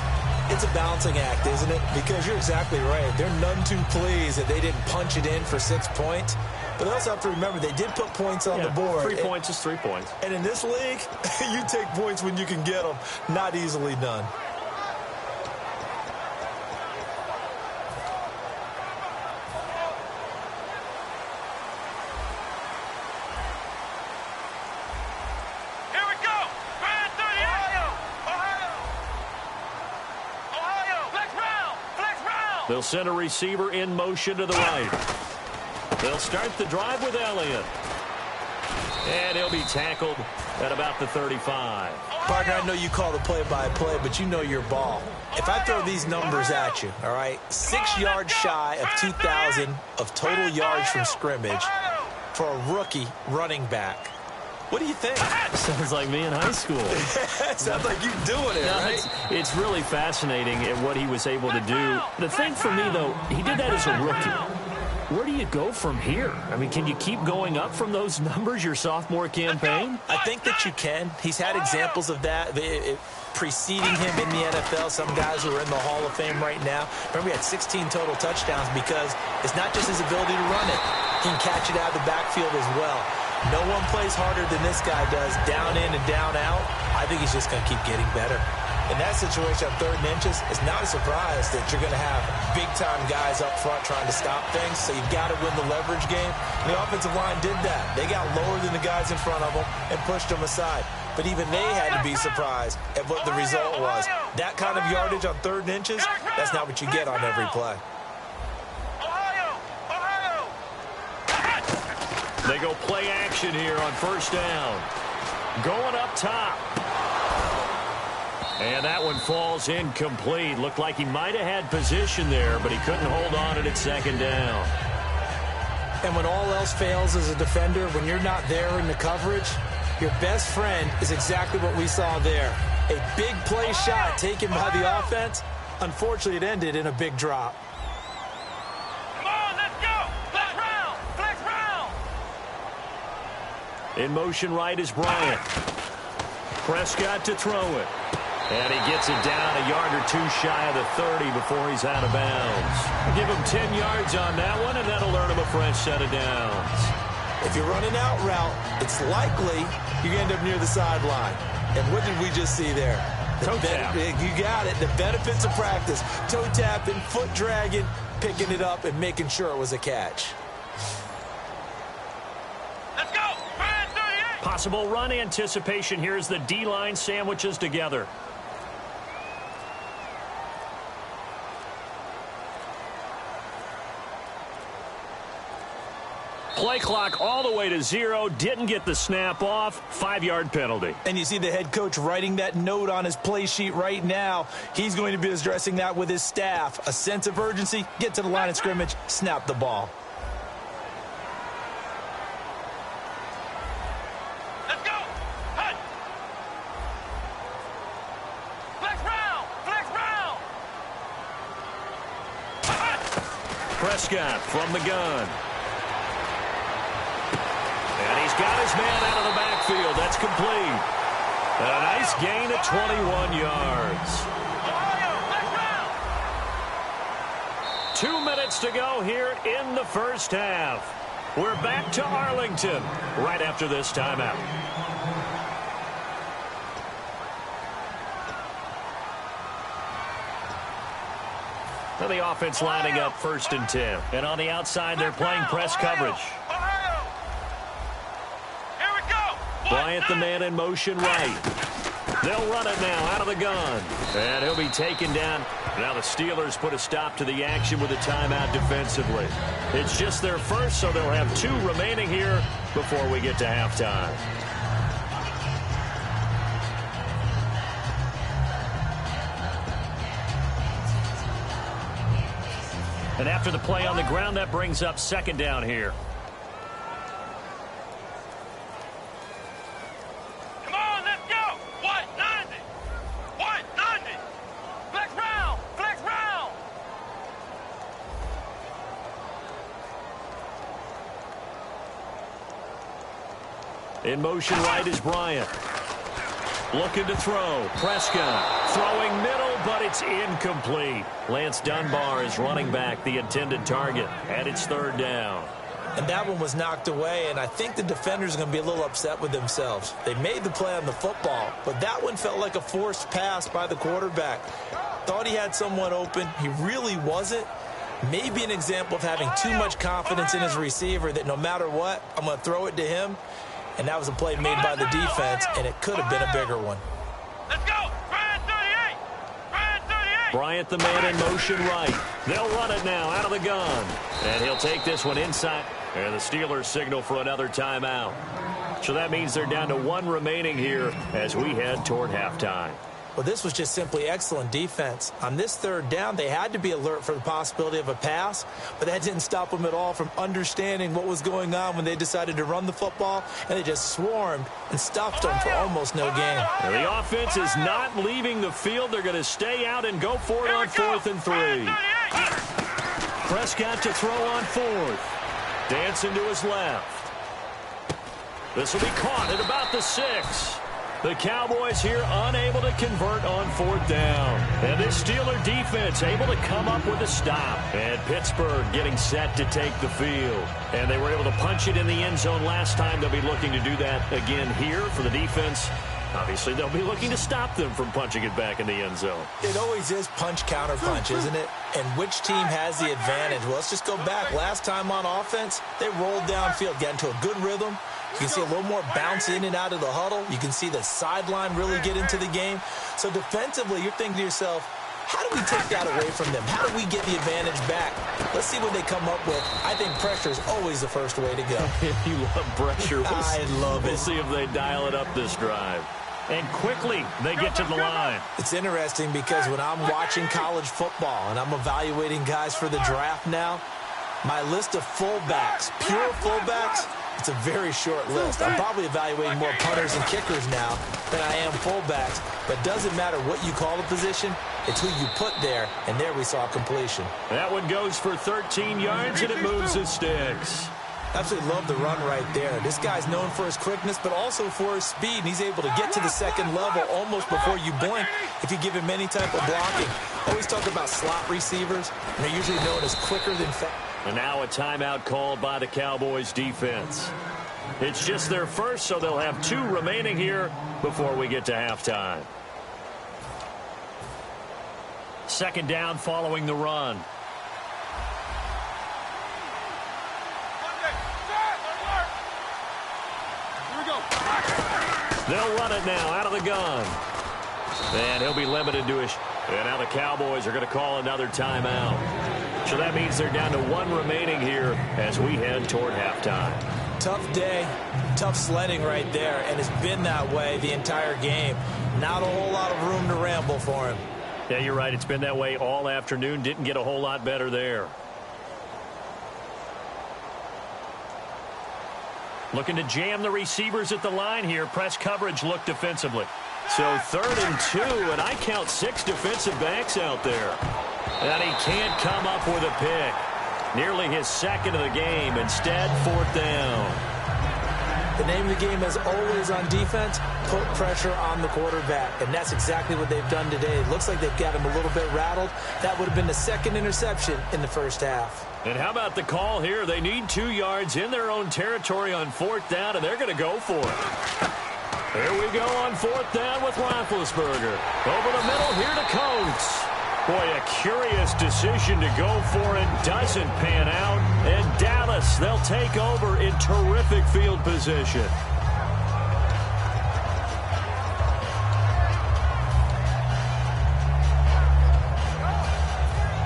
It's a balancing act, isn't it? Because you're exactly right. They're none too pleased that they didn't punch it in for 6 points. But they also have to remember they did put points on the board. 3 points is 3 points. And in this league, you take points when you can get them. Not easily done. They'll send a receiver in motion to the right. They'll start the drive with Elliott. And he'll be tackled at about the 35. Partner, I know you call the play-by-play, but you know your ball. If I throw these numbers at you, all right, 6 yards shy of 2,000 of total yards from scrimmage for a rookie running back. What do you think? Sounds like me in high school. Sounds like you doing it, right? It's really fascinating at what he was able to do. The thing for me, though, he did that as a rookie. Where do you go from here? I mean, can you keep going up from those numbers your sophomore campaign? I think that you can. He's had examples of that preceding him in the NFL. Some guys who are in the Hall of Fame right now. Remember, he had 16 total touchdowns because it's not just his ability to run it. He can catch it out of the backfield as well. No one plays harder than this guy does, down in and down out. I think he's just going to keep getting better. In that situation on 3rd and inches, it's not a surprise that you're going to have big-time guys up front trying to stop things, so you've got to win the leverage game. And the offensive line did that. They got lower than the guys in front of them and pushed them aside. But even they had to be surprised at what the result was. That kind of yardage on 3rd and inches, that's not what you get on every play. They go play action here on 1st down. Going up top. And that one falls incomplete. Looked like he might have had position there, but he couldn't hold on at 2nd down. And when all else fails as a defender, when you're not there in the coverage, your best friend is exactly what we saw there. A big play shot taken by the offense. Unfortunately, it ended in a big drop. In motion right is Bryant. Prescott to throw it. And he gets it down a yard or 2 shy of the 30 before he's out of bounds. Give him 10 yards on that one, and that'll earn him a fresh set of downs. If you're running out route, it's likely you end up near the sideline. And what did we just see there? Toe tap. You got it. The benefits of practice. Toe tapping, foot dragging, picking it up, and making sure it was a catch. Possible run anticipation here as the D-line sandwiches together. Play clock all the way to 0. Didn't get the snap off. 5-yard penalty. And you see the head coach writing that note on his play sheet right now. He's going to be addressing that with his staff. A sense of urgency. Get to the line of scrimmage. Snap the ball. Prescott from the gun. And he's got his man out of the backfield. That's complete. And a nice gain of 21 yards. 2 minutes to go here in the 1st half. We're back to Arlington right after this timeout. So the offense lining up 1st and 10. And on the outside, they're playing press coverage. Bryant, the man in motion right. They'll run it now out of the gun. And he'll be taken down. Now the Steelers put a stop to the action with a timeout defensively. It's just their first, so they'll have 2 remaining here before we get to halftime. And after the play on the ground, that brings up 2nd down here. Come on, let's go. 190. 190. Flex round. Flex round. In motion right is Bryant. Looking to throw. Prescott throwing middle, but it's incomplete. Lance Dunbar is running back the intended target, and it's 3rd down. And that one was knocked away, and I think the defenders are going to be a little upset with themselves. They made the play on the football, but that one felt like a forced pass by the quarterback. Thought he had someone open. He really wasn't. Maybe an example of having too much confidence in his receiver that no matter what, I'm going to throw it to him. And that was a play made by the defense, and it could have been a bigger one. Let's go. Bryant 38. Bryant 38. Bryant, the man in motion right. They'll run it now out of the gun. And he'll take this one inside. And the Steelers signal for another timeout. So that means they're down to 1 remaining here as we head toward halftime. Well, this was just simply excellent defense. On this 3rd down, they had to be alert for the possibility of a pass, but that didn't stop them at all from understanding what was going on when they decided to run the football, and they just swarmed and stuffed them for almost no gain. Now, the offense is not leaving the field. They're going to stay out and go for it on 4th and 3. Prescott to throw on 4th. Dancing to his left. This will be caught at about the 6. The Cowboys here unable to convert on 4th down. And this Steeler defense able to come up with a stop. And Pittsburgh getting set to take the field. And they were able to punch it in the end zone last time. They'll be looking to do that again here for the defense. Obviously, they'll be looking to stop them from punching it back in the end zone. It always is punch-counter-punch, isn't it? And which team has the advantage? Well, let's just go back. Last time on offense, they rolled downfield, got into a good rhythm. You can see a little more bounce in and out of the huddle. You can see the sideline really get into the game. So defensively, you're thinking to yourself, how do we take that away from them? How do we get the advantage back? Let's see what they come up with. I think pressure is always the first way to go. You love pressure. I love it. We'll see if they dial it up this drive. And quickly, they get to the line. It's interesting because when I'm watching college football and I'm evaluating guys for the draft now, my list of fullbacks, pure fullbacks, it's a very short list. I'm probably evaluating more punters and kickers now than I am fullbacks. But it doesn't matter what you call the position, it's who you put there, and there we saw completion. That one goes for 13 yards, and it moves the sticks. Absolutely love the run right there. This guy's known for his quickness, but also for his speed, and he's able to get to the second level almost before you blink if you give him any type of blocking. Always talk about slot receivers, and they're usually known as quicker than fast. And now a timeout called by the Cowboys defense. It's just their first, so they'll have 2 remaining here before we get to halftime. 2nd down following the run. They'll run it now out of the gun. And he'll be limited to his... And now the Cowboys are going to call another timeout. So that means they're down to 1 remaining here as we head toward halftime. Tough day, tough sledding right there, and it's been that way the entire game. Not a whole lot of room to ramble for him. Yeah, you're right. It's been that way all afternoon. Didn't get a whole lot better there. Looking to jam the receivers at the line here. Press coverage look defensively. So 3rd and 2, and I count 6 defensive backs out there. And he can't come up with a pick. Nearly his 2nd of the game. Instead, 4th down. The name of the game is always on defense, put pressure on the quarterback. And that's exactly what they've done today. It looks like they've got him a little bit rattled. That would have been the 2nd interception in the first half. And how about the call here? They need 2 yards in their own territory on 4th down, and they're going to go for it. Here we go on 4th down with Roethlisberger. Over the middle here to Coates. Boy, a curious decision to go for it. Doesn't pan out. And Dallas, they'll take over in terrific field position.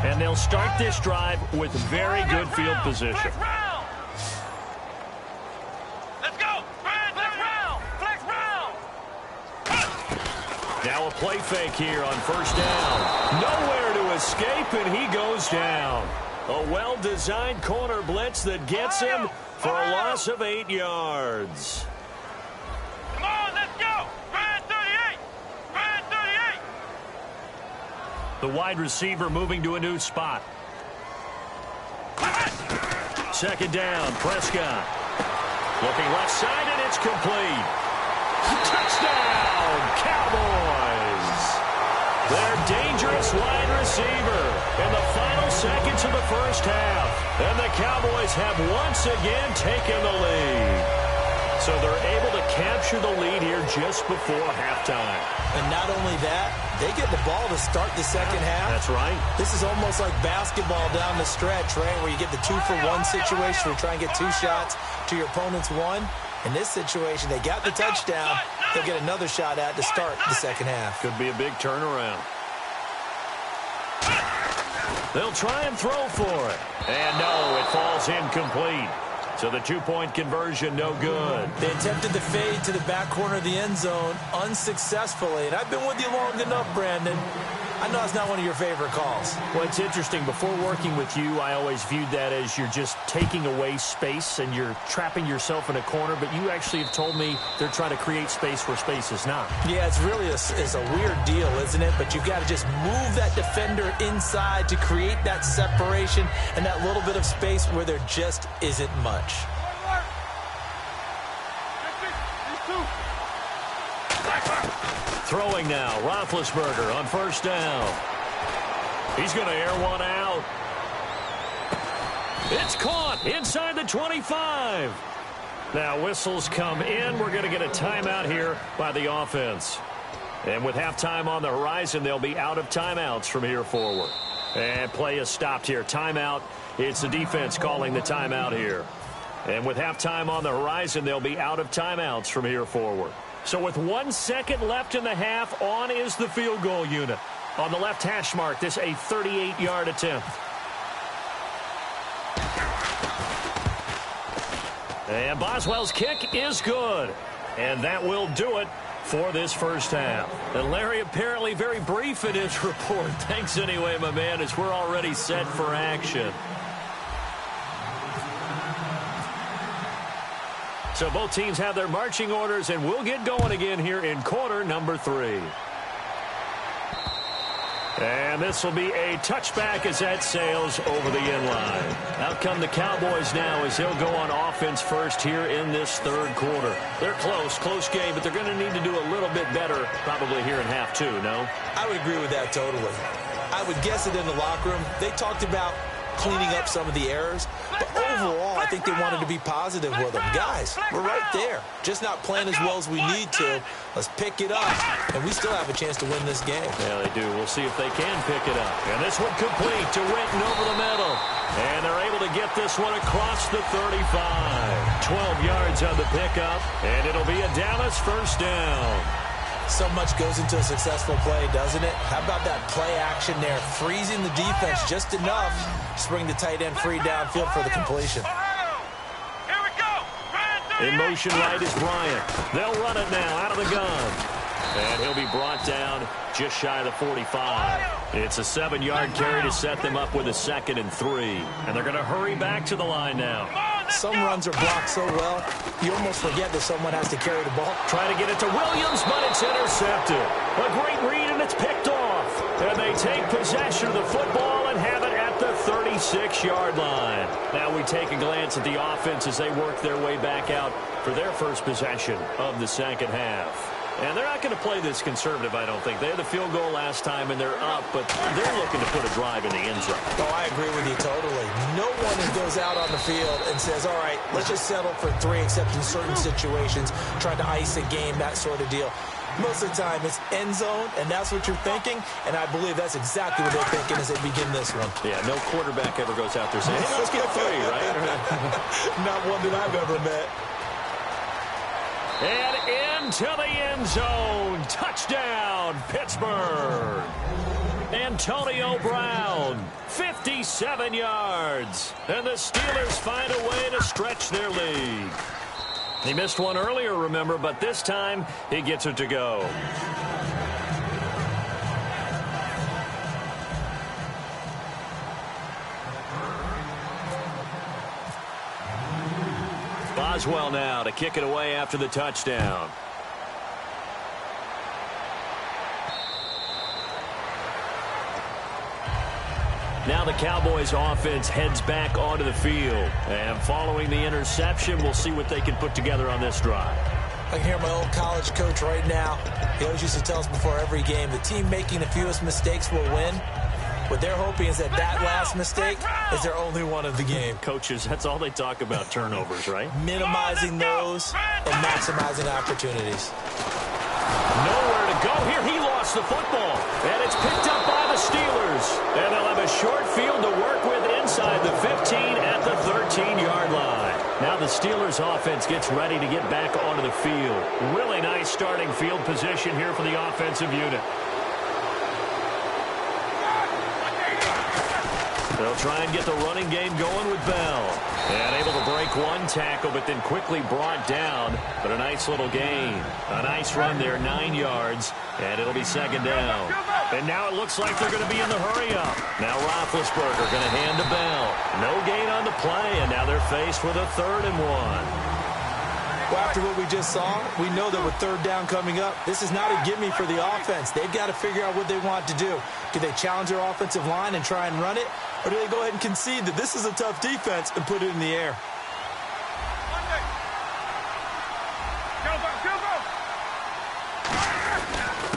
And they'll start this drive with very good field position. Now a play fake here on 1st down. Nowhere to escape, and he goes down. A well-designed corner blitz that gets him for a loss of 8 yards. Come on, let's go. Ryan 38. Ryan 38. The wide receiver moving to a new spot. 2nd down, Prescott. Looking left side, and it's complete. Touchdown, Cowboys! Their dangerous wide receiver in the final seconds of the first half. And the Cowboys have once again taken the lead. So they're able to capture the lead here just before halftime. And not only that, they get the ball to start the second half. That's right. This is almost like basketball down the stretch, right, where you get the 2-for-1 situation where you try and get 2 shots to your opponent's 1. In this situation, they got the touchdown. They'll get another shot at to start the second half. Could be a big turnaround. They'll try and throw for it. And no, it falls incomplete. So the two-point conversion, no good. They attempted to fade to the back corner of the end zone unsuccessfully. And I've been with you long enough, Brandon. I know it's not one of your favorite calls. Well, it's interesting. Before working with you, I always viewed that as you're just taking away space and you're trapping yourself in a corner. But you actually have told me they're trying to create space where space is not. Yeah, it's really a weird deal, isn't it? But you've got to just move that defender inside to create that separation and that little bit of space where there just isn't much. Throwing now, Roethlisberger on first down. He's going to air one out. It's caught inside the 25. Now whistles come in. We're going to get a timeout here by the offense. And with halftime on the horizon, they'll be out of timeouts from here forward. And play is stopped here. Timeout. It's the defense calling the timeout here. And with halftime on the horizon, they'll be out of timeouts from here forward. So with 1 second left in the half, on is the field goal unit. On the left hash mark, this a 38-yard attempt. And Boswell's kick is good. And that will do it for this first half. And Larry apparently very brief in his report. Thanks anyway, my man, as we're already set for action. So both teams have their marching orders, and we'll get going again here in quarter number 3. And this will be a touchback as that sails over the end line. Out come the Cowboys now as they'll go on offense first here in this third quarter. They're close game, but they're going to need to do a little bit better probably here in half 2, no? I would agree with that totally. I would guess it in the locker room. They talked about cleaning up some of the errors, but overall I think they wanted to be positive with them. Guys, we're right there, just not playing as well as we need to. Let's pick it up, and we still have a chance to win this game. Yeah, they do. We'll see if they can pick it up. And this one complete to Witten over the middle, and they're able to get this one across the 35. 12 yards on the pickup, and it'll be a Dallas first down. So much goes into a successful play, doesn't it? How about that play action there, freezing the defense just enough to bring the tight end free downfield for the completion. In motion right is Bryant. They'll run it now out of the gun. And he'll be brought down just shy of the 45. It's a 7-yard carry to set them up with a 2nd and 3. And they're going to hurry back to the line now. Some runs are blocked so well, you almost forget that someone has to carry the ball. Trying to get it to Williams, but it's intercepted. A great read, and it's picked off. And they take possession of the football and have it at the 36-yard line. Now we take a glance at the offense as they work their way back out for their first possession of the second half. And they're not going to play this conservative, I don't think. They had the field goal last time, and they're up, but they're looking to put a drive in the end zone. Oh, I agree with you totally. No one goes out on the field and says, all right, let's just settle for 3, except in certain situations, trying to ice a game, that sort of deal. Most of the time, it's end zone, and that's what you're thinking, and I believe that's exactly what they're thinking as they begin this one. Yeah, no quarterback ever goes out there saying, hey, let's get 3, right? Not one that I've ever met. And into the end zone. Touchdown, Pittsburgh. Antonio Brown, 57 yards. And the Steelers find a way to stretch their lead. He missed one earlier, remember, but this time he gets it to go. Boswell now to kick it away after the touchdown. Now the Cowboys offense heads back onto the field. And following the interception, we'll see what they can put together on this drive. I can hear my old college coach right now. He always used to tell us before every game, the team making the fewest mistakes will win. What they're hoping is that last mistake is their only one of the game. Coaches, that's all they talk about, turnovers, right? Minimizing those and maximizing opportunities. Nowhere to go here. He lost the football. And it's picked up by the Steelers. And they'll have a short field to work with inside the 15 at the 13-yard line. Now the Steelers offense gets ready to get back onto the field. Really nice starting field position here for the offensive unit. They'll try and get the running game going with Bell. And able to break one tackle, but then quickly brought down. But a nice little gain. A nice run there, 9 yards. And it'll be second down. And now it looks like they're going to be in the hurry-up. Now Roethlisberger going to hand to Bell. No gain on the play, and now they're faced with a 3rd and 1. Well, after what we just saw, we know that with 3rd down coming up, this is not a gimme for the offense. They've got to figure out what they want to do. Do they challenge their offensive line and try and run it? Or do they go ahead and concede that this is a tough defense and put it in the air?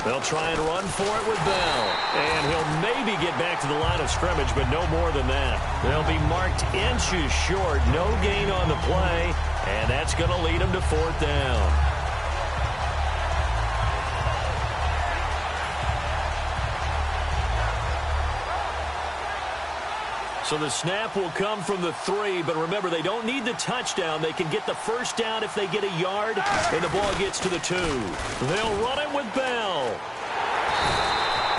They'll try and run for it with Bell. And he'll maybe get back to the line of scrimmage, but no more than that. They'll be marked inches short. No gain on the play. And that's going to lead them to 4th down. So the snap will come from the 3, but remember, they don't need the touchdown. They can get the 1st down if they get a yard, and the ball gets to the 2. They'll run it with Bell.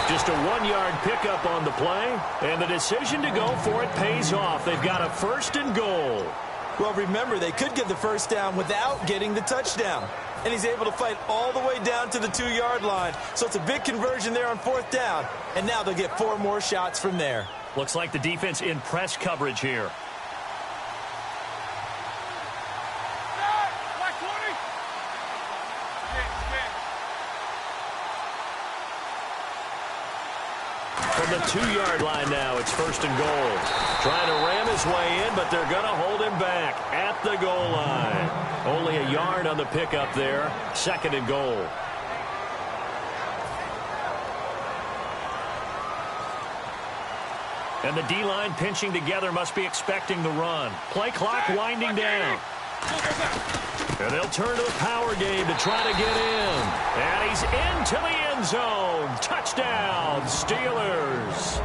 Just a 1-yard pickup on the play, and the decision to go for it pays off. They've got a 1st and goal. Well, remember, they could get the 1st down without getting the touchdown. And he's able to fight all the way down to the 2-yard line. So it's a big conversion there on 4th down. And now they'll get 4 more shots from there. Looks like the defense in press coverage here. From the 2-yard line now, it's 1st and goal. Trying to ram his way in, but they're going to hold him back at the goal line. Only a yard on the pickup there. 2nd and goal. And the D-line pinching together, must be expecting the run. Play clock winding down. And they'll turn to the power game to try to get in. And he's into the end zone. Touchdown, Steelers.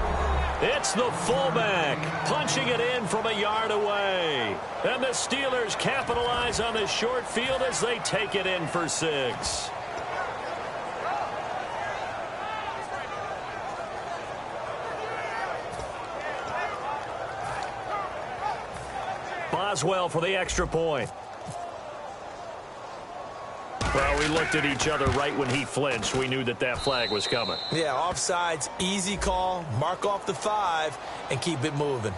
It's the fullback punching it in from a yard away. And the Steelers capitalize on the short field as they take it in for 6. Boswell for the extra point. Well, we looked at each other right when he flinched. We knew that that flag was coming. Yeah, offsides, easy call. Mark off the 5 and keep it moving.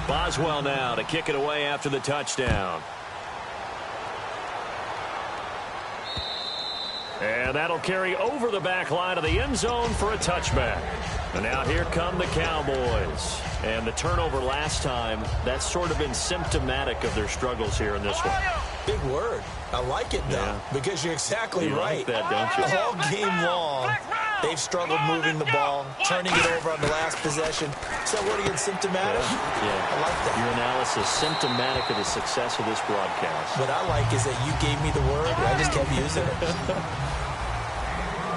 Boswell now to kick it away after the touchdown. And that'll carry over the back line of the end zone for a touchback. And now here come the Cowboys. And the turnover last time, that's sort of been symptomatic of their struggles here in this one. Big word. I like it, though, because you're exactly right. Like that, don't you? All game long, they've struggled moving the ball, turning it over on the last possession. So what again, symptomatic? Yeah. I like that. Your analysis, symptomatic of the success of this broadcast. What I like is that you gave me the word, and I just kept using it.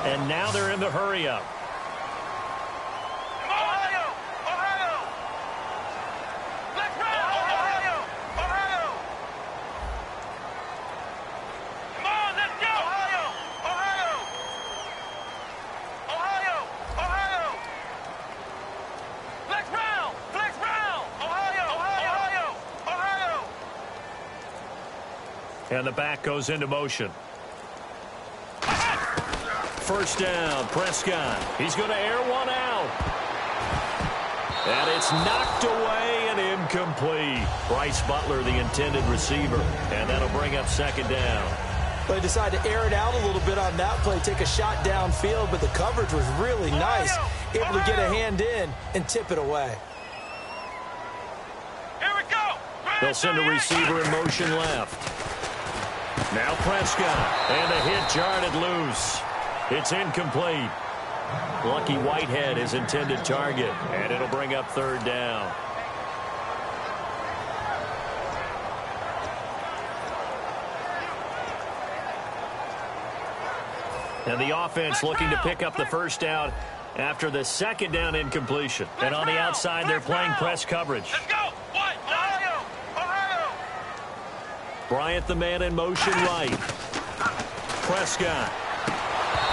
And now they're in the hurry-up. And the back goes into motion. First down, Prescott. He's going to air one out. And it's knocked away and incomplete. Bryce Butler, the intended receiver. And that'll bring up second down. They decided to air it out a little bit on that play, take a shot downfield, but the coverage was really nice. Able to get a hand in and tip it away. They'll send a receiver in motion left. Now Prescott, and the hit jarred loose. It's incomplete. Lucky Whitehead, his intended target, and it'll bring up third down. And the offense looking to pick up the first down after the second down incompletion. And on the outside, they're playing press coverage. Bryant the man in motion right. Prescott.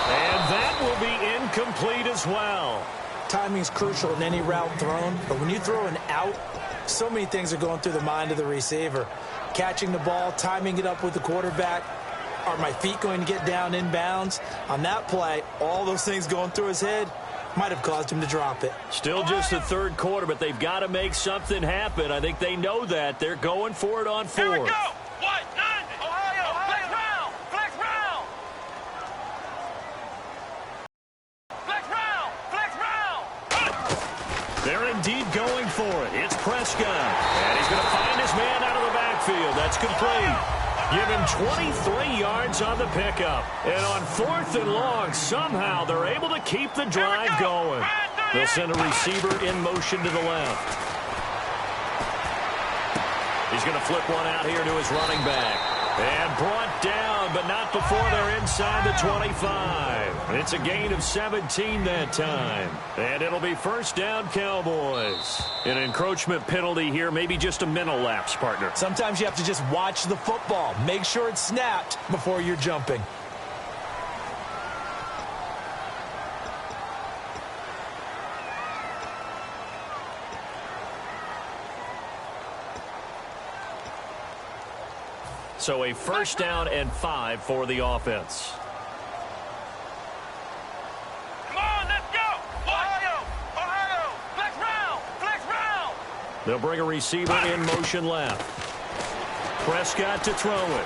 And that will be incomplete as well. Timing's crucial in any route thrown, but when you throw an out, so many things are going through the mind of the receiver. Catching the ball, timing it up with the quarterback. Are my feet going to get down inbounds? On that play, all those things going through his head might have caused him to drop it. Still just the third quarter, but they've got to make something happen. I think they know that. They're going for it on fourth. Here we go. What? 90. Ohio. Flex round. Flex round. Flex round. Flex round. They're indeed going for it. It's Prescott. And he's going to find his man out of the backfield. That's complete. Give him 23 yards on the pickup. And on 4th and long, somehow they're able to keep the drive going. They'll send a receiver in motion to the left. He's going to flip one out here to his running back. And brought down, but not before they're inside the 25. It's a gain of 17 that time. And it'll be first down, Cowboys. An encroachment penalty here, maybe just a mental lapse, partner. Sometimes you have to just watch the football. Make sure it's snapped before you're jumping. So a first down and 5 for the offense. Come on, let's go. Ohio. Ohio. Flex round. Flex round. They'll bring a receiver in motion left. Prescott to throw it.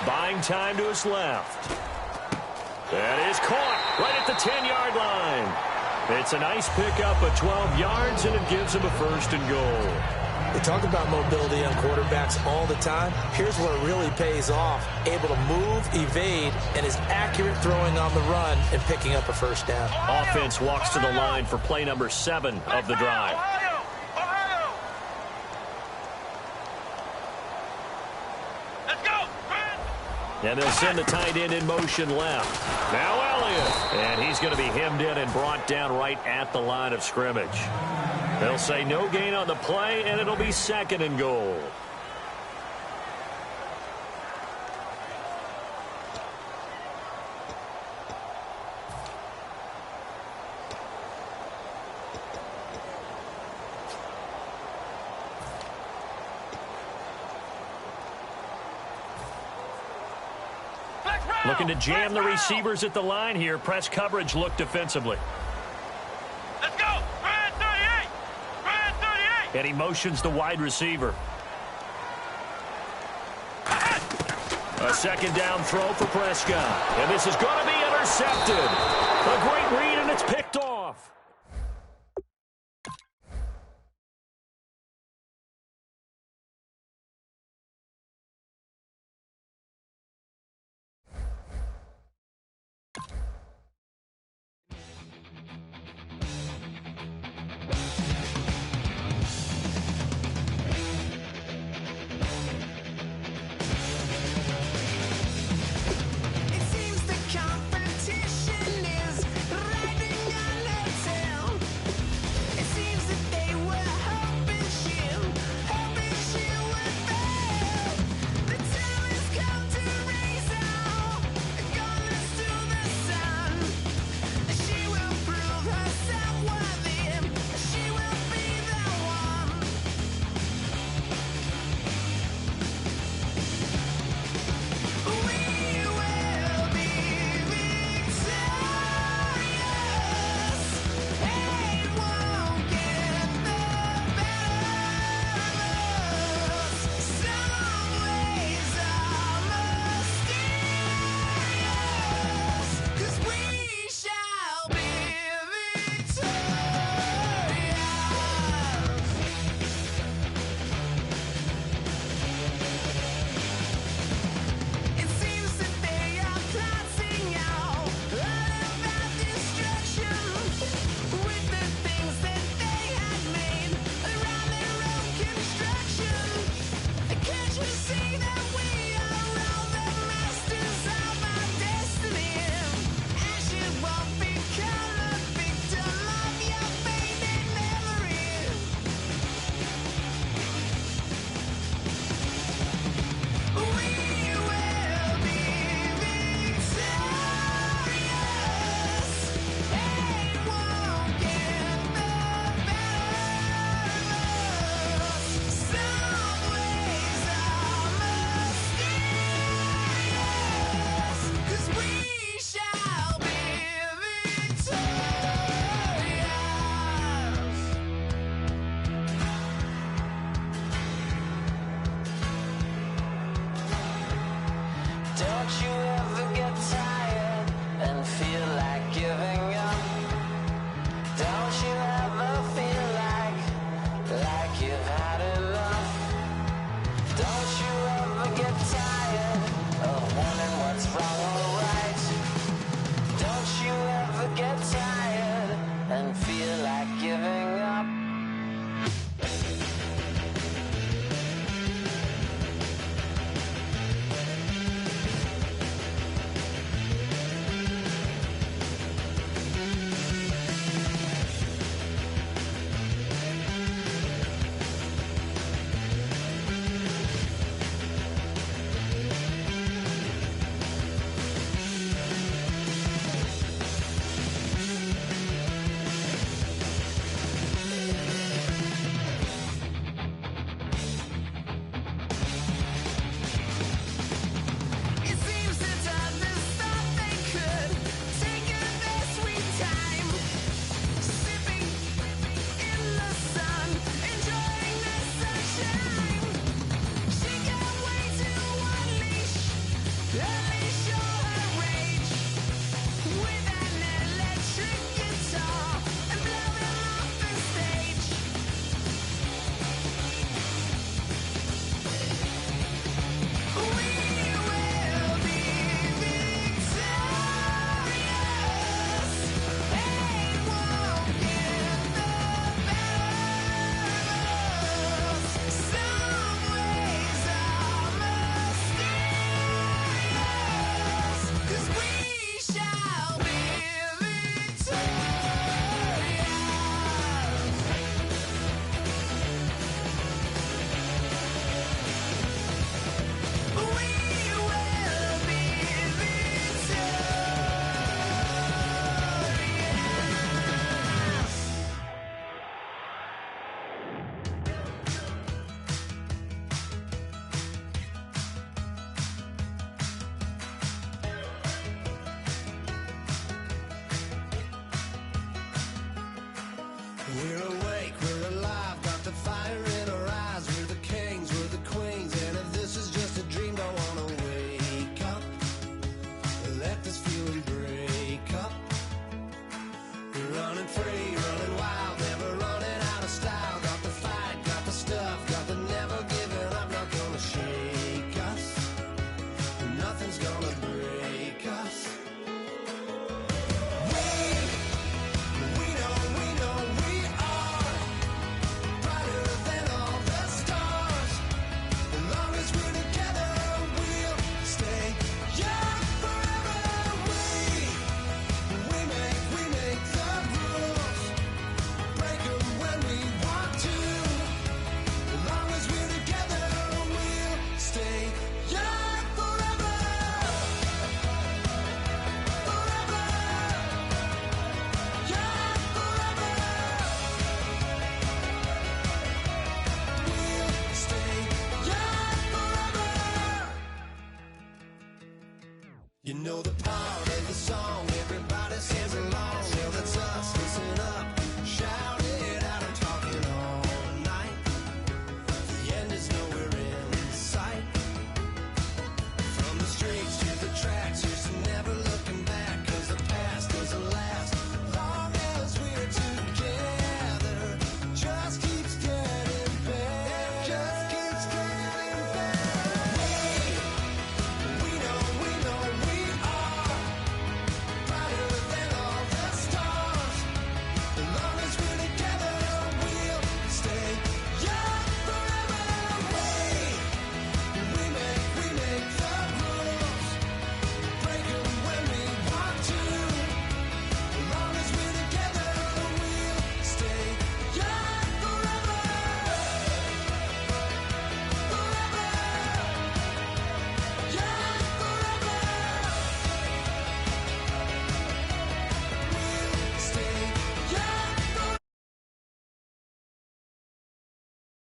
Buying time to his left. That is caught right at the 10-yard line. It's a nice pickup of 12 yards, and it gives him a first and goal. They talk about mobility on quarterbacks all the time. Here's where it really pays off. Able to move, evade, and is accurate throwing on the run and picking up a first down. Offense walks to the line for play number 7 of the drive. Let's go. And they'll send the tight end in motion left. Now Elliott. And he's going to be hemmed in and brought down right at the line of scrimmage. They'll say no gain on the play, and it'll be 2nd and goal. Looking to jam the receivers at the line here. Press coverage look defensively. Let's go. Grand 38. Grand 38. And he motions the wide receiver. A second down throw for Prescott. And this is going to be intercepted. A great read, and it's picked off. It seems the competition is right You know the power of the song.